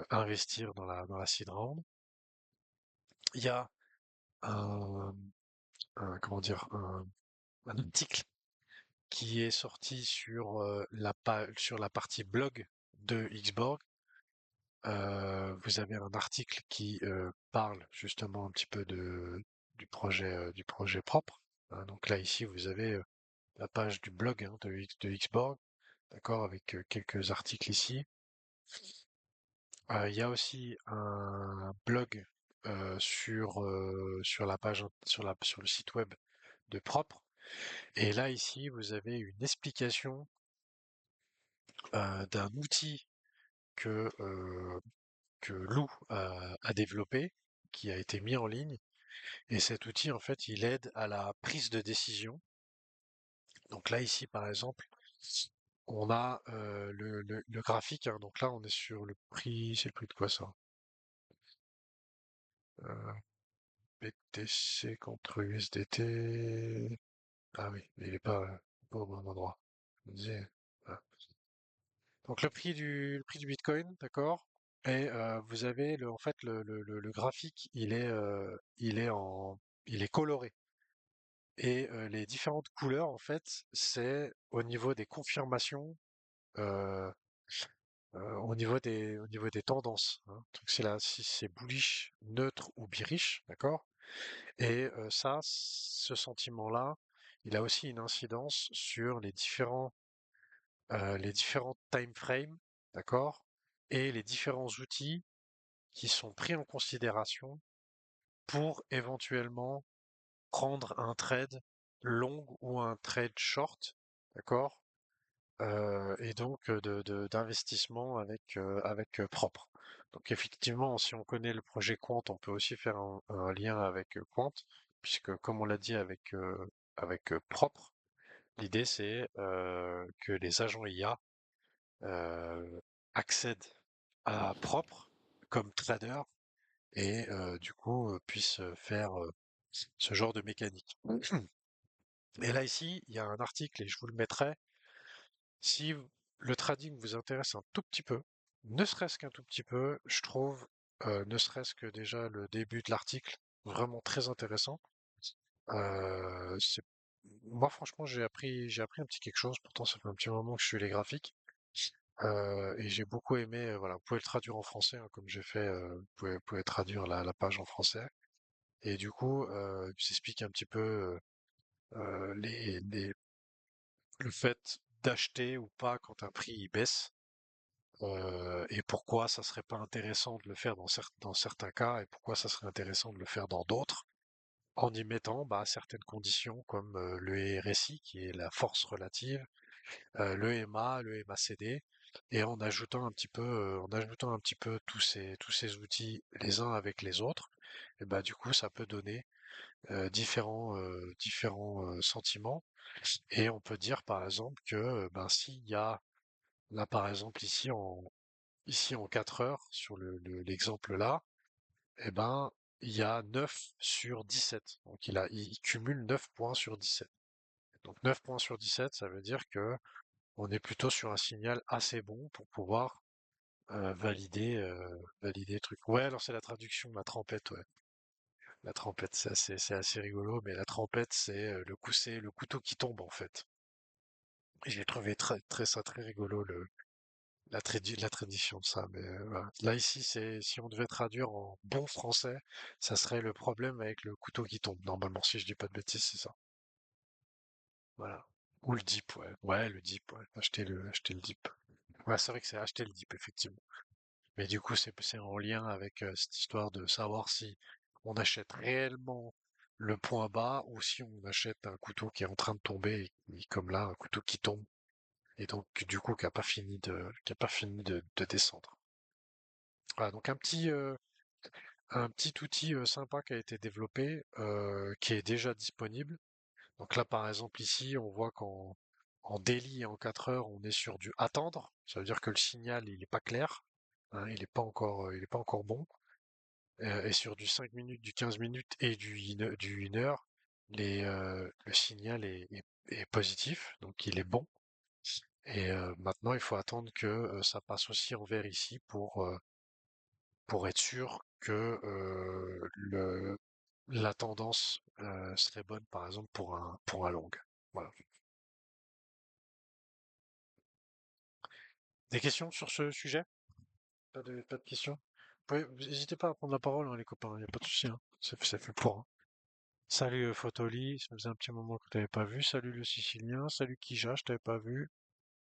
C: investir dans la seed round. Il y a un, comment dire, un article qui est sorti sur sur la partie blog de Xborg. Vous avez un article qui parle justement un petit peu du projet propre, hein. Donc là, ici, vous avez la page du blog, hein, de Xborg, d'accord, avec quelques articles ici. Il y a aussi un blog sur la page, sur le site web de Propre. Et là, ici, vous avez une explication d'un outil que, que Lou a développé, qui a été mis en ligne. Et cet outil, en fait, il aide à la prise de décision. Donc là, ici, par exemple, on a le graphique, hein. Donc là, on est sur le prix. C'est le prix de quoi ça? Euh, BTC contre USDT. Ah oui, mais il est pas au bon endroit. Je me disais, voilà. Donc le prix du Bitcoin, d'accord? Et vous avez en fait le graphique, il est coloré. Et les différentes couleurs, en fait, c'est au niveau des confirmations, euh, au niveau des tendances, hein. Donc c'est là, si c'est bullish, neutre ou bearish, d'accord? Et ça, ce sentiment-là, il a aussi une incidence sur les différents time frames, d'accord? Et les différents outils qui sont pris en considération pour éventuellement prendre un trade long ou un trade short, d'accord? Et donc d'investissement avec propre. Donc effectivement, si on connaît le projet Quant, on peut aussi faire un lien avec Quant, puisque comme on l'a dit avec propre, l'idée c'est que les agents IA euh, accèdent à propre comme trader et du coup puissent faire ce genre de mécanique. Et là ici, il y a un article et je vous le mettrai. Si le trading vous intéresse un tout petit peu, ne serait-ce qu'un tout petit peu, je trouve, ne serait-ce que déjà le début de l'article, vraiment très intéressant. C'est Moi franchement j'ai appris un petit quelque chose, pourtant ça fait un petit moment que je suis les graphiques. Et j'ai beaucoup aimé, voilà, vous pouvez le traduire en français, hein, comme j'ai fait, vous pouvez traduire la page en français. Et du coup, il s'explique un petit peu le fait d'acheter ou pas quand un prix il baisse, et pourquoi ça serait pas intéressant de le faire dans certains cas et pourquoi ça serait intéressant de le faire dans d'autres, en y mettant bah, certaines conditions comme le RSI qui est la force relative, le MA, le MACD, et en ajoutant un petit peu tous ces outils les uns avec les autres, et bah du coup ça peut donner différents sentiments. Et on peut dire par exemple que ben s'il y a là par exemple ici en 4 heures sur l'exemple là, eh ben il y a 9 sur 17. Donc il cumule 9 points sur 17. Donc 9 points sur 17, ça veut dire que on est plutôt sur un signal assez bon pour pouvoir valider le truc. Ouais, alors c'est la traduction, la trempette, ouais. La trempette, c'est assez rigolo, mais la trempette, c'est le couteau qui tombe en fait. Et j'ai trouvé ça très rigolo la tradition de ça. Mais voilà. Là ici, si on devait traduire en bon français, ça serait le problème avec le couteau qui tombe. Normalement, si je dis pas de bêtises, c'est ça. Voilà. Ou le dip, ouais. Ouais, le dip, ouais. Acheter le dip. Ouais, c'est vrai que c'est acheter le dip, effectivement. Mais du coup, c'est en lien avec cette histoire de savoir si on achète réellement le point bas ou si on achète un couteau qui est en train de tomber, et comme là, un couteau qui tombe, et donc du coup qui a pas fini de descendre. Voilà, donc un petit outil sympa qui a été développé, qui est déjà disponible. Donc là, par exemple, ici, on voit qu'en daily et en 4 heures, on est sur du attendre. Ça veut dire que le signal, il est pas clair, hein, il est pas encore bon. Et sur du 5 minutes, du 15 minutes et du 1 heure, le signal est positif, donc il est bon. Et maintenant, il faut attendre que ça passe aussi en vert ici pour être sûr que la tendance serait bonne, par exemple, pour un long. Voilà. Des questions sur ce sujet? Pas de questions? N'hésitez pas à prendre la parole, hein, les copains, il n'y a pas de souci, hein. Ça fait pour, hein. Salut Photoli, ça faisait un petit moment que je t'avais pas vu. Salut le Sicilien, salut Kija, je t'avais pas vu.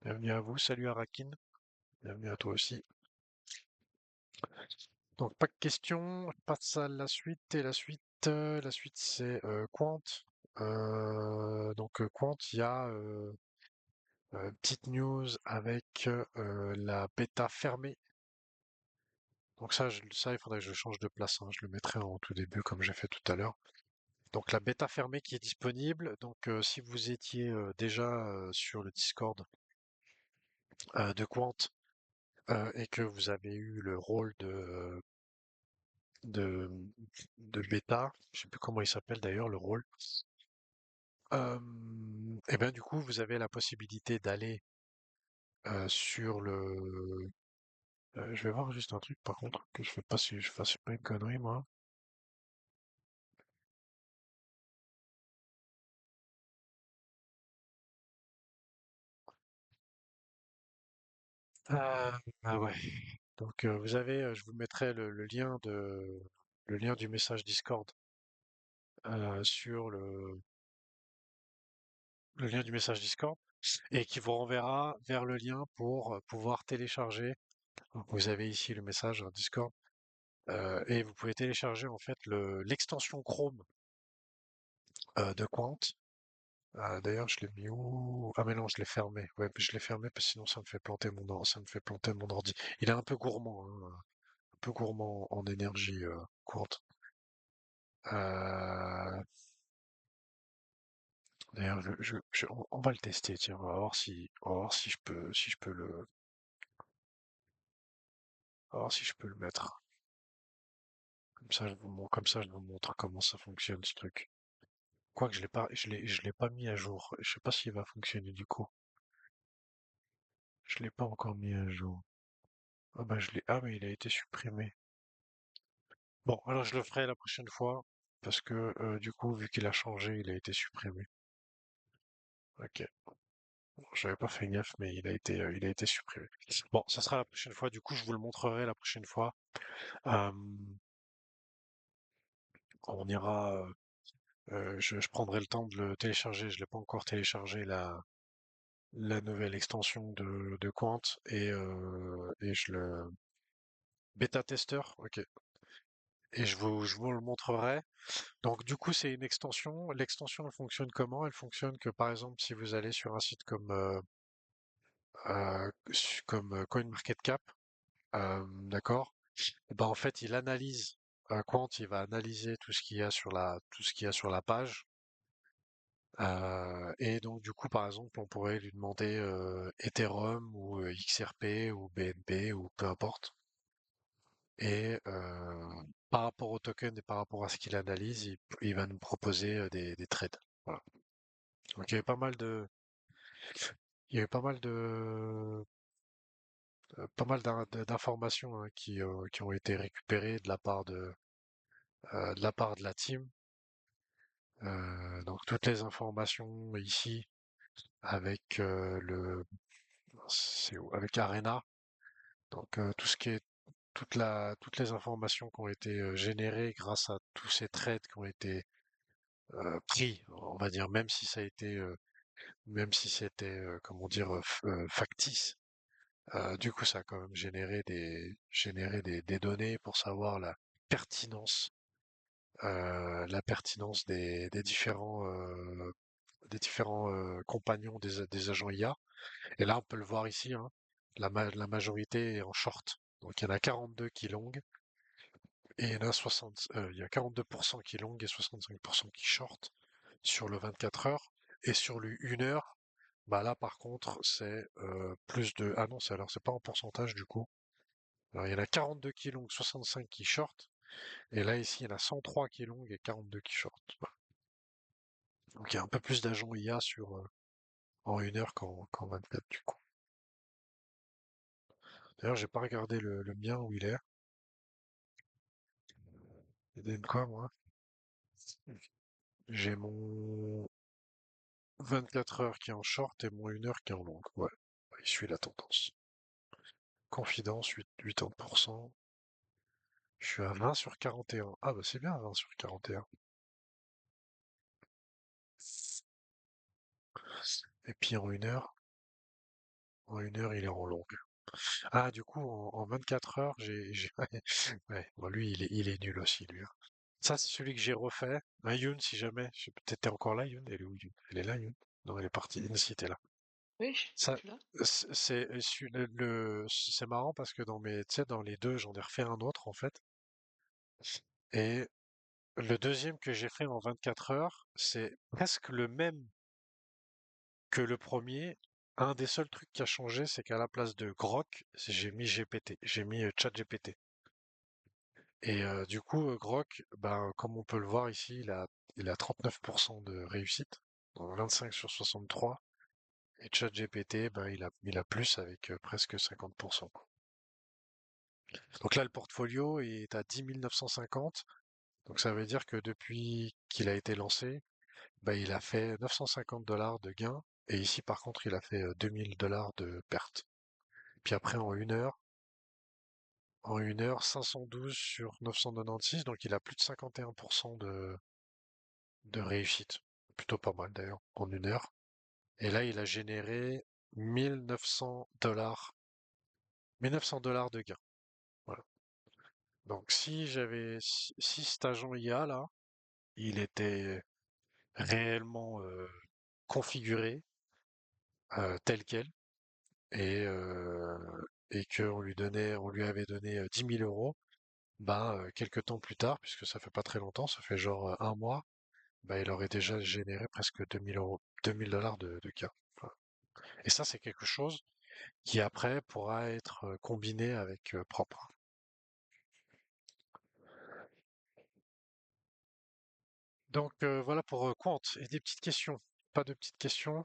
C: Bienvenue à vous, salut Arakin, bienvenue à toi aussi. Donc pas de questions, je passe à la suite et la suite c'est Quant. Donc Quant, il y a petite news avec la bêta fermée. Donc ça, il faudrait que je change de place, hein. Je le mettrai en tout début comme j'ai fait tout à l'heure. Donc la bêta fermée qui est disponible. Donc si vous étiez déjà sur le Discord de Quant et que vous avez eu le rôle de, de bêta, je sais plus comment il s'appelle d'ailleurs le rôle, et bien du coup vous avez la possibilité d'aller sur le... je vais voir juste un truc par contre, que je fasse pas une connerie moi. Ah ouais. Donc vous avez, je vous mettrai le lien du message Discord sur le lien du message Discord et qui vous renverra vers le lien pour pouvoir télécharger. Donc, vous avez ici le message Discord et vous pouvez télécharger en fait l'extension Chrome de Quant. D'ailleurs, je l'ai mis où? Ah mais non, je l'ai fermé. Ouais, je l'ai fermé parce que sinon ça me fait planter mon ordi. Il est un peu gourmand, hein, un peu gourmand en énergie Quant. Euh, D'ailleurs, on va le tester. Tiens, on va voir si on va voir si je peux le mettre. Comme ça, je vous montre comment ça fonctionne ce truc. Quoique je l'ai pas mis à jour. Je sais pas s'il va fonctionner du coup. Je l'ai pas encore mis à jour. Ah bah mais il a été supprimé. Bon, alors je le ferai la prochaine fois parce que du coup, vu qu'il a changé, il a été supprimé. Ok. Bon, j'avais pas fait gaffe, mais il a été supprimé. Bon, ça sera la prochaine fois. Du coup, je vous le montrerai la prochaine fois. Euh, on ira. Je prendrai le temps de le télécharger. Je l'ai pas encore téléchargé la nouvelle extension de Quant et je le bêta testeur. Ok. Et je vous le montrerai. Donc du coup, c'est une extension. L'extension, elle fonctionne comment? Elle fonctionne que par exemple, si vous allez sur un site comme CoinMarketCap, d'accord? Et ben en fait, il analyse Quant, il va analyser tout ce qu'il y a sur la page. Et donc du coup, par exemple, on pourrait lui demander Ethereum ou XRP ou BNB ou peu importe. Et par rapport au token et par rapport à ce qu'il analyse, il va nous proposer des trades. Voilà. Donc il y avait pas mal de, il y avait pas mal d'informations hein, qui ont été récupérées de la part de la team. Donc toutes les informations ici avec avec Arena. Donc tout ce qui est toutes les informations qui ont été générées grâce à tous ces trades qui ont été pris, on va dire, même si c'était, comment dire, factice. Du coup, ça a quand même généré des données pour savoir la pertinence des différents compagnons des agents IA. Et là, on peut le voir ici, hein, la majorité est en short. Donc, il y en a 42 qui long et il y a 42% qui long et 65% qui short sur le 24 heures. Et sur le 1 heure, bah là, par contre, c'est plus de. Ah non, c'est pas en pourcentage du coup. Alors, il y en a 42 qui long, 65 qui short. Et là, ici, il y en a 103 qui long et 42 qui short. Voilà. Donc, il y a un peu plus d'agents IA en 1 heure qu'en 24 du coup. D'ailleurs, j'ai pas regardé le mien où il est. Il donne quoi, moi? J'ai mon 24 heures qui est en short et mon 1 heure qui est en longue. Ouais, il suit la tendance. Confidence, 80%. Je suis à 20 sur 41. Ah bah c'est bien 20 sur 41. Et puis en une heure il est en longue. Ah du coup en 24 heures ouais, bon, lui il est nul aussi lui, hein. Ça c'est celui que j'ai refait. Un Youn si jamais. Peut-être t'es encore là Youn. Elle est où Youn? Elle est là Youn? Non elle est partie. Si t'es là.
D: Oui,
C: Ça,
D: je suis là.
C: c'est marrant parce que tu sais, dans les deux, j'en ai refait un autre en fait. Et le deuxième que j'ai fait en 24 heures, c'est presque le même que le premier. Un des seuls trucs qui a changé, c'est qu'à la place de Grok, j'ai mis GPT, j'ai mis ChatGPT. Et du coup, Grok, ben, comme on peut le voir ici, il a 39% de réussite, donc 25 sur 63. Et ChatGPT, ben, il a plus avec presque 50%. Donc là, le portfolio est à 10 950. Donc ça veut dire que depuis qu'il a été lancé, bah, il a fait 950 dollars de gains. Et ici, par contre, il a fait 2000 dollars de perte. Puis après, en une heure, 512 sur 996. Donc il a plus de 51% de réussite. Plutôt pas mal d'ailleurs, en une heure. Et là, il a généré 1900 dollars, 1900 dollars de gains. Voilà. Donc si cet agent IA là, il était réellement configuré tel quel et, euh, et on lui avait donné 10 000 euros, ben, quelques temps plus tard, puisque ça fait pas très longtemps, ça fait genre un mois, ben, il aurait déjà généré presque 2000 euros, 2000 dollars de gains. Voilà. Et ça, c'est quelque chose qui après pourra être combiné avec propre. Donc voilà pour Quant. Et des petites questions. Pas de petites questions.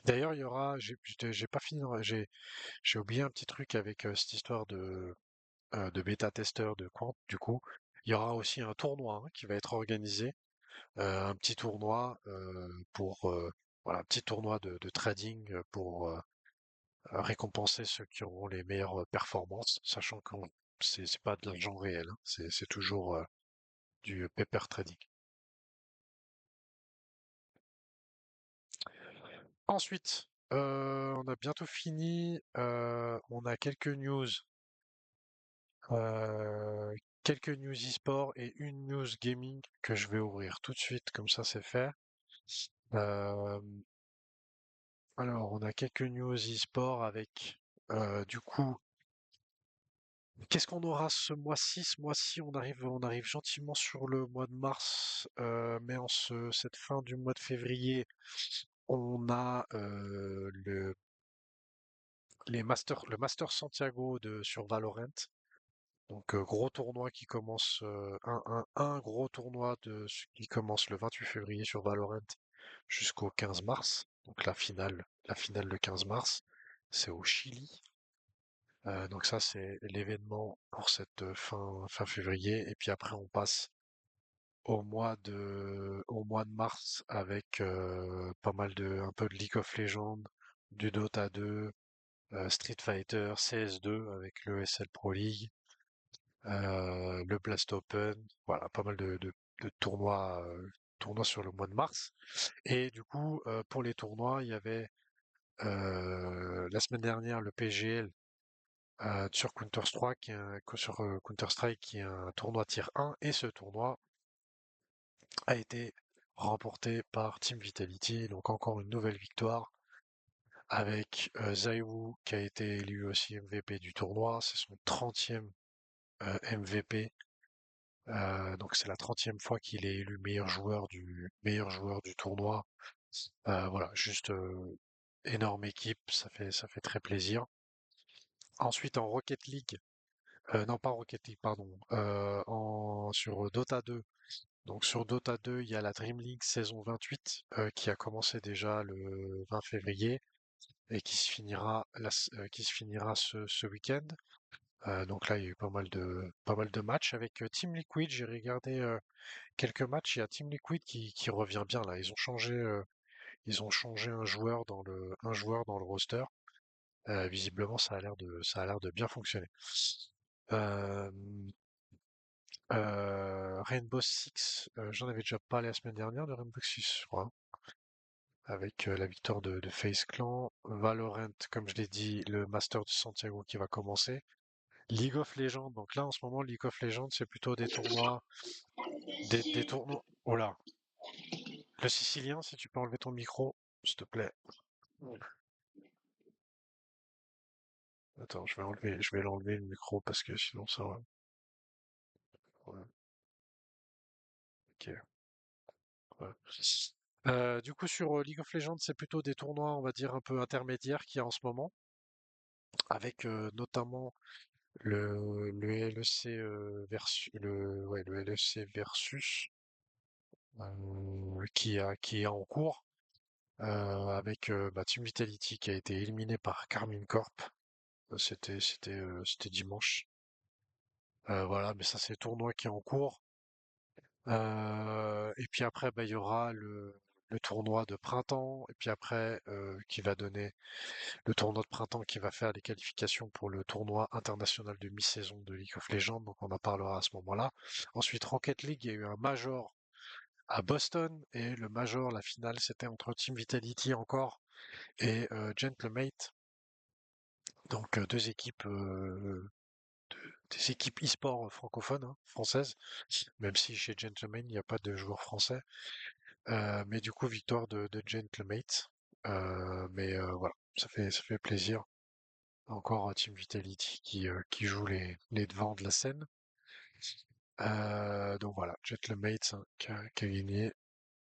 C: D'ailleurs, il y aura, j'ai pas fini, j'ai oublié un petit truc avec cette histoire de bêta-testeur de Quant, du coup. Il y aura aussi un tournoi hein, qui va être organisé, un petit tournoi voilà, un petit tournoi de trading pour récompenser ceux qui auront les meilleures performances, sachant que c'est pas de l'argent réel, hein, c'est toujours du paper trading. Ensuite, on a bientôt fini, on a euh, quelques news e-sport et une news gaming que je vais ouvrir tout de suite, comme ça c'est fait. Euh, alors, on a quelques news e-sport avec, du coup, qu'est-ce qu'on aura ce mois-ci? Ce mois-ci, on arrive gentiment sur le mois de mars, mais cette fin du mois de février, on a le Master Santiago sur Valorant. Donc gros tournoi qui commence un gros tournoi qui commence le 28 février sur Valorant jusqu'au 15 mars. Donc la finale le 15 mars, c'est au Chili. Donc ça c'est l'événement pour cette fin février. Et puis après on passe au mois de mars avec pas mal un peu de League of Legends, du Dota 2, Street Fighter, CS2 avec le ESL Pro League, le Blast Open, voilà, pas mal de tournois sur le mois de mars. Et du coup, pour les tournois, il y avait la semaine dernière le PGL sur Counter-Strike, qui est un tournoi Tier 1, et ce tournoi a été remporté par Team Vitality, donc encore une nouvelle victoire avec Zaiwu qui a été élu aussi MVP du tournoi, c'est son 30e MVP. Donc c'est la 30e fois qu'il est élu meilleur joueur du tournoi. Voilà, juste énorme équipe, ça fait très plaisir. Ensuite en Rocket League, non pas Rocket League, pardon, sur Dota 2. Donc sur Dota 2, il y a la Dream League saison 28 qui a commencé déjà le 20 février et qui se finira ce week-end. Donc là, il y a eu pas mal de matchs avec Team Liquid. J'ai regardé quelques matchs. Il y a Team Liquid qui revient bien là. Ils ont changé un joueur dans le roster. Visiblement, ça a l'air de bien fonctionner. Euh, Rainbow Six, j'en avais déjà parlé la semaine dernière de Rainbow Six, je crois, avec la victoire de FaZe Clan. Valorant, comme je l'ai dit, le Master de Santiago qui va commencer. League of Legends, donc là en ce moment, League of Legends, c'est plutôt des tournois. Oh là, le Sicilien, si tu peux enlever ton micro, s'il te plaît. Attends, je vais l'enlever le micro parce que sinon ça va. Ouais, ok. Ouais. Du coup, sur League of Legends, c'est plutôt des tournois, on va dire, un peu intermédiaires qu'il y a en ce moment, avec notamment le LEC le LEC versus qui est en cours, avec bah, Team Vitality qui a été éliminé par Carmine Corp. C'était dimanche. Voilà, mais ça c'est le tournoi qui est en cours. Et puis après, bah, il y aura le tournoi de printemps, et puis après, qui va donner le tournoi de printemps qui va faire les qualifications pour le tournoi international de mi-saison de League of Legends, donc on en parlera à ce moment-là. Ensuite, Rocket League, il y a eu un major à Boston, et le major, la finale, c'était entre Team Vitality encore et Gentlemate, donc des équipes e-sport francophones, hein, françaises, même si chez Gentleman, il n'y a pas de joueurs français. Mais du coup, victoire de Gentlemate. Voilà, ça fait plaisir. Encore un Team Vitality qui joue les devants de la scène. Donc voilà, Gentlemate hein, qui a gagné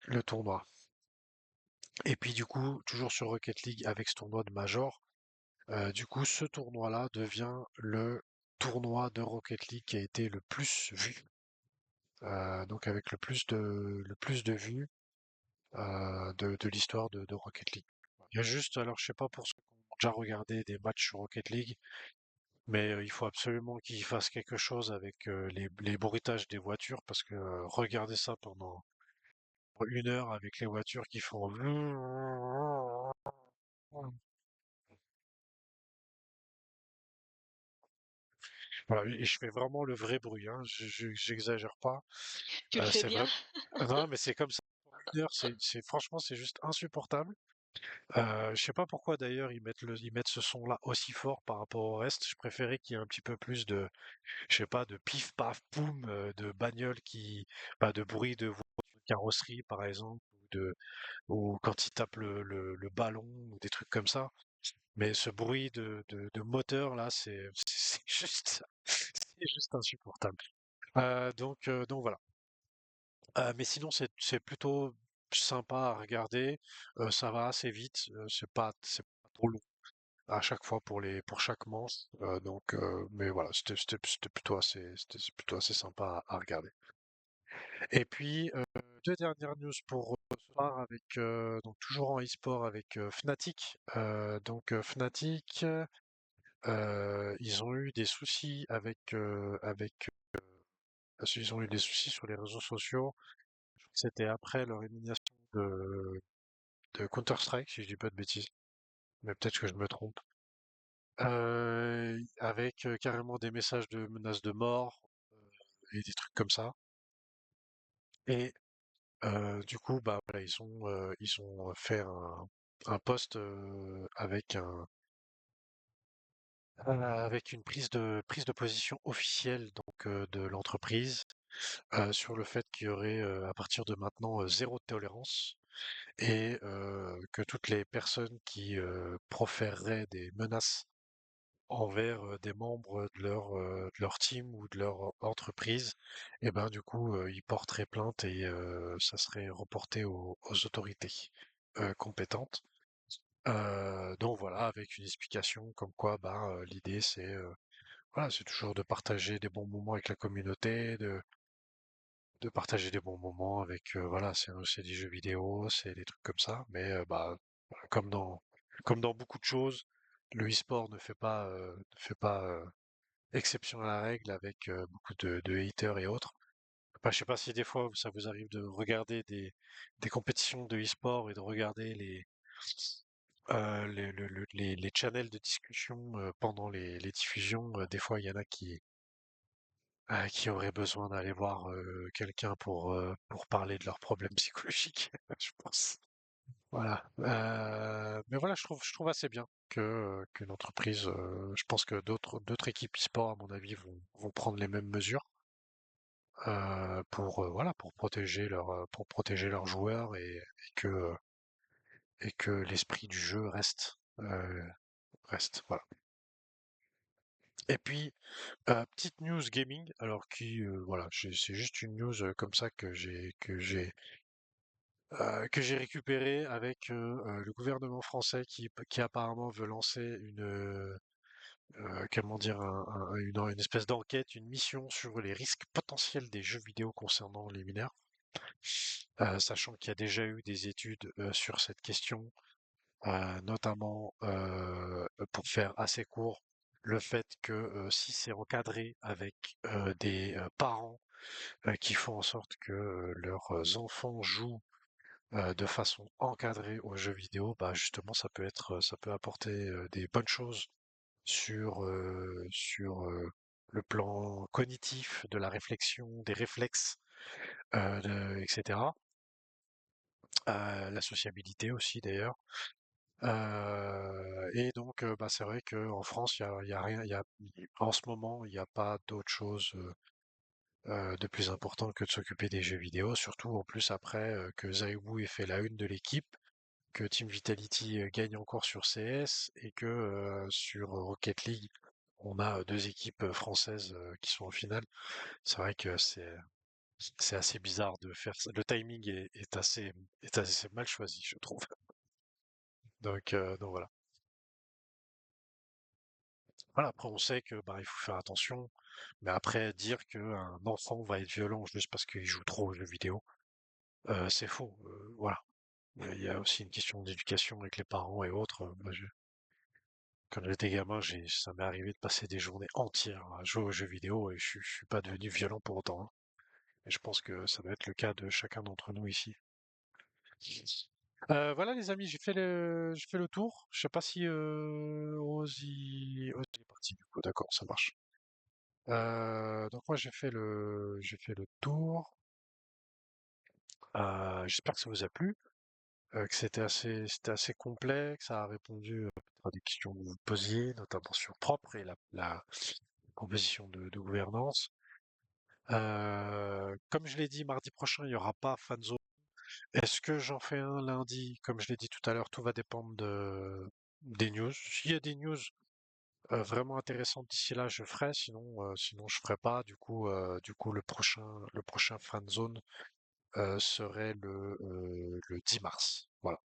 C: le tournoi. Et puis du coup, toujours sur Rocket League avec ce tournoi de Major, du coup, ce tournoi-là devient le tournoi de Rocket League qui a été le plus vu. Donc avec le plus de vues de l'histoire de Rocket League. Il y a juste, alors je sais pas pour ceux qui ont déjà regardé des matchs sur Rocket League, mais il faut absolument qu'ils fassent quelque chose avec les bruitages des voitures, parce que regarder ça pendant 1 heure avec les voitures qui font... Voilà, et je fais vraiment le vrai bruit, hein, j'exagère pas.
D: Tu le fais
C: C'est
D: bien.
C: vrai. Non, mais c'est comme ça. 1 heure, franchement, c'est juste insupportable. Je sais pas pourquoi d'ailleurs ils mettent ce son-là aussi fort par rapport au reste. Je préférais qu'il y ait un petit peu plus de, je sais pas, de pif paf poum, de bagnole pas de bruit de carrosserie par exemple, ou quand ils tapent le ballon ou des trucs comme ça. Mais ce bruit de moteur là, c'est juste, c'est juste insupportable. Donc voilà. Mais sinon, c'est plutôt sympa à regarder. Ça va assez vite. C'est pas trop long. à chaque fois pour chaque manche. Mais voilà, c'était plutôt assez sympa à regarder. Et puis, deux dernières news pour ce soir avec donc toujours en e-sport avec Fnatic. Fnatic, ils ont eu des soucis ils ont eu des soucis sur les réseaux sociaux. Je crois que c'était après leur élimination de Counter-Strike, si je dis pas de bêtises, mais peut-être que je me trompe. Avec carrément des messages de menaces de mort et des trucs comme ça. Et du coup, bah voilà, ils ont fait un post avec une prise de position officielle de l'entreprise sur le fait qu'il y aurait à partir de maintenant zéro tolérance et que toutes les personnes qui proféreraient des menaces envers des membres de leur team ou de leur entreprise, et ben du coup ils porteraient plainte et ça serait reporté aux autorités compétentes. Donc voilà, avec une explication comme quoi l'idée c'est voilà, c'est toujours de partager des bons moments avec la communauté, de partager des bons moments avec voilà, c'est des jeux vidéo, c'est des trucs comme ça, mais voilà, comme dans beaucoup de choses, le e-sport ne fait pas exception à la règle avec beaucoup de haters et autres. Enfin, je sais pas si des fois ça vous arrive de regarder des compétitions de e-sport et de regarder les channels de discussion pendant les diffusions. Des fois, il y en a qui auraient besoin d'aller voir quelqu'un pour parler de leurs problèmes psychologiques, je pense. Voilà. Mais voilà, je trouve assez bien qu'une entreprise, je pense que d'autres équipes e-sport, à mon avis, vont prendre les mêmes mesures pour voilà, pour protéger leurs joueurs et que l'esprit du jeu reste. Voilà. Et puis petite news gaming, alors voilà, c'est juste une news comme ça que j'ai récupérée avec le gouvernement français qui apparemment veut lancer comment dire, une espèce d'enquête, une mission sur les risques potentiels des jeux vidéo concernant les mineurs. Sachant qu'il y a déjà eu des études sur cette question, notamment pour faire assez court, le fait que si c'est encadré avec des parents qui font en sorte que leurs enfants jouent de façon encadrée aux jeux vidéo, bah justement ça peut apporter des bonnes choses sur le plan cognitif, de la réflexion, des réflexes, etc. La sociabilité aussi d'ailleurs. Et donc, c'est vrai qu'en France, il y a rien, en ce moment, il n'y a pas d'autre chose de plus important que de s'occuper des jeux vidéo, surtout en plus après que Zaiwu ait fait la une de l'équipe, que Team Vitality gagne encore sur CS et que sur Rocket League, on a deux équipes françaises qui sont en finale. C'est vrai que c'est assez bizarre de faire ça. Le timing est assez mal choisi, je trouve. Donc voilà. Voilà, après on sait que il faut faire attention, mais après dire qu'un enfant va être violent juste parce qu'il joue trop aux jeux vidéo, c'est faux. Voilà. Il y a aussi une question d'éducation avec les parents et autres. Quand j'étais gamin, ça m'est arrivé de passer des journées entières à jouer aux jeux vidéo et je suis pas devenu violent pour autant, hein. Et je pense que ça doit être le cas de chacun d'entre nous ici. Voilà les amis, j'ai fait le tour. Je sais pas si Ozzy est parti du coup, d'accord, ça marche. Donc moi j'ai fait le tour. J'espère que ça vous a plu, que c'était assez complet, que ça a répondu à des questions que vous vous posiez, notamment sur Propre et la proposition de gouvernance. Comme je l'ai dit, mardi prochain, il n'y aura pas Fanzone. Est-ce que j'en fais un lundi? Comme je l'ai dit tout à l'heure, tout va dépendre des news. S'il y a des news vraiment intéressantes d'ici là, je ferai. Sinon je ferai pas. Du coup, le prochain Fanzone serait le 10 mars. Voilà.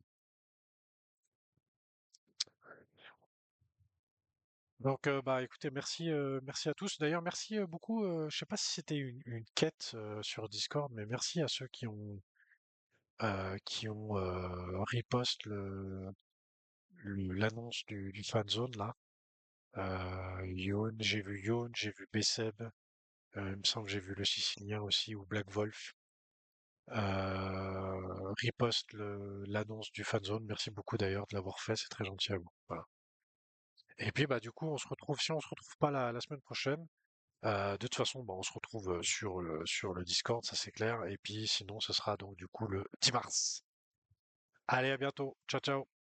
C: Donc, bah, écoutez, merci à tous. D'ailleurs, merci beaucoup. Je sais pas si c'était une quête sur Discord, mais merci à ceux qui ont repost l'annonce du fanzone là. Youn, j'ai vu Youn, j'ai vu Beseb, il me semble que j'ai vu le Sicilien aussi ou Black Wolf. Riposte l'annonce du fanzone. Merci beaucoup d'ailleurs de l'avoir fait, c'est très gentil à vous. Voilà. Et puis bah du coup si on se retrouve pas la semaine prochaine, de toute façon bah, on se retrouve sur le Discord, ça c'est clair. Et puis sinon ce sera donc du coup le 10 mars. Allez, à bientôt. Ciao ciao.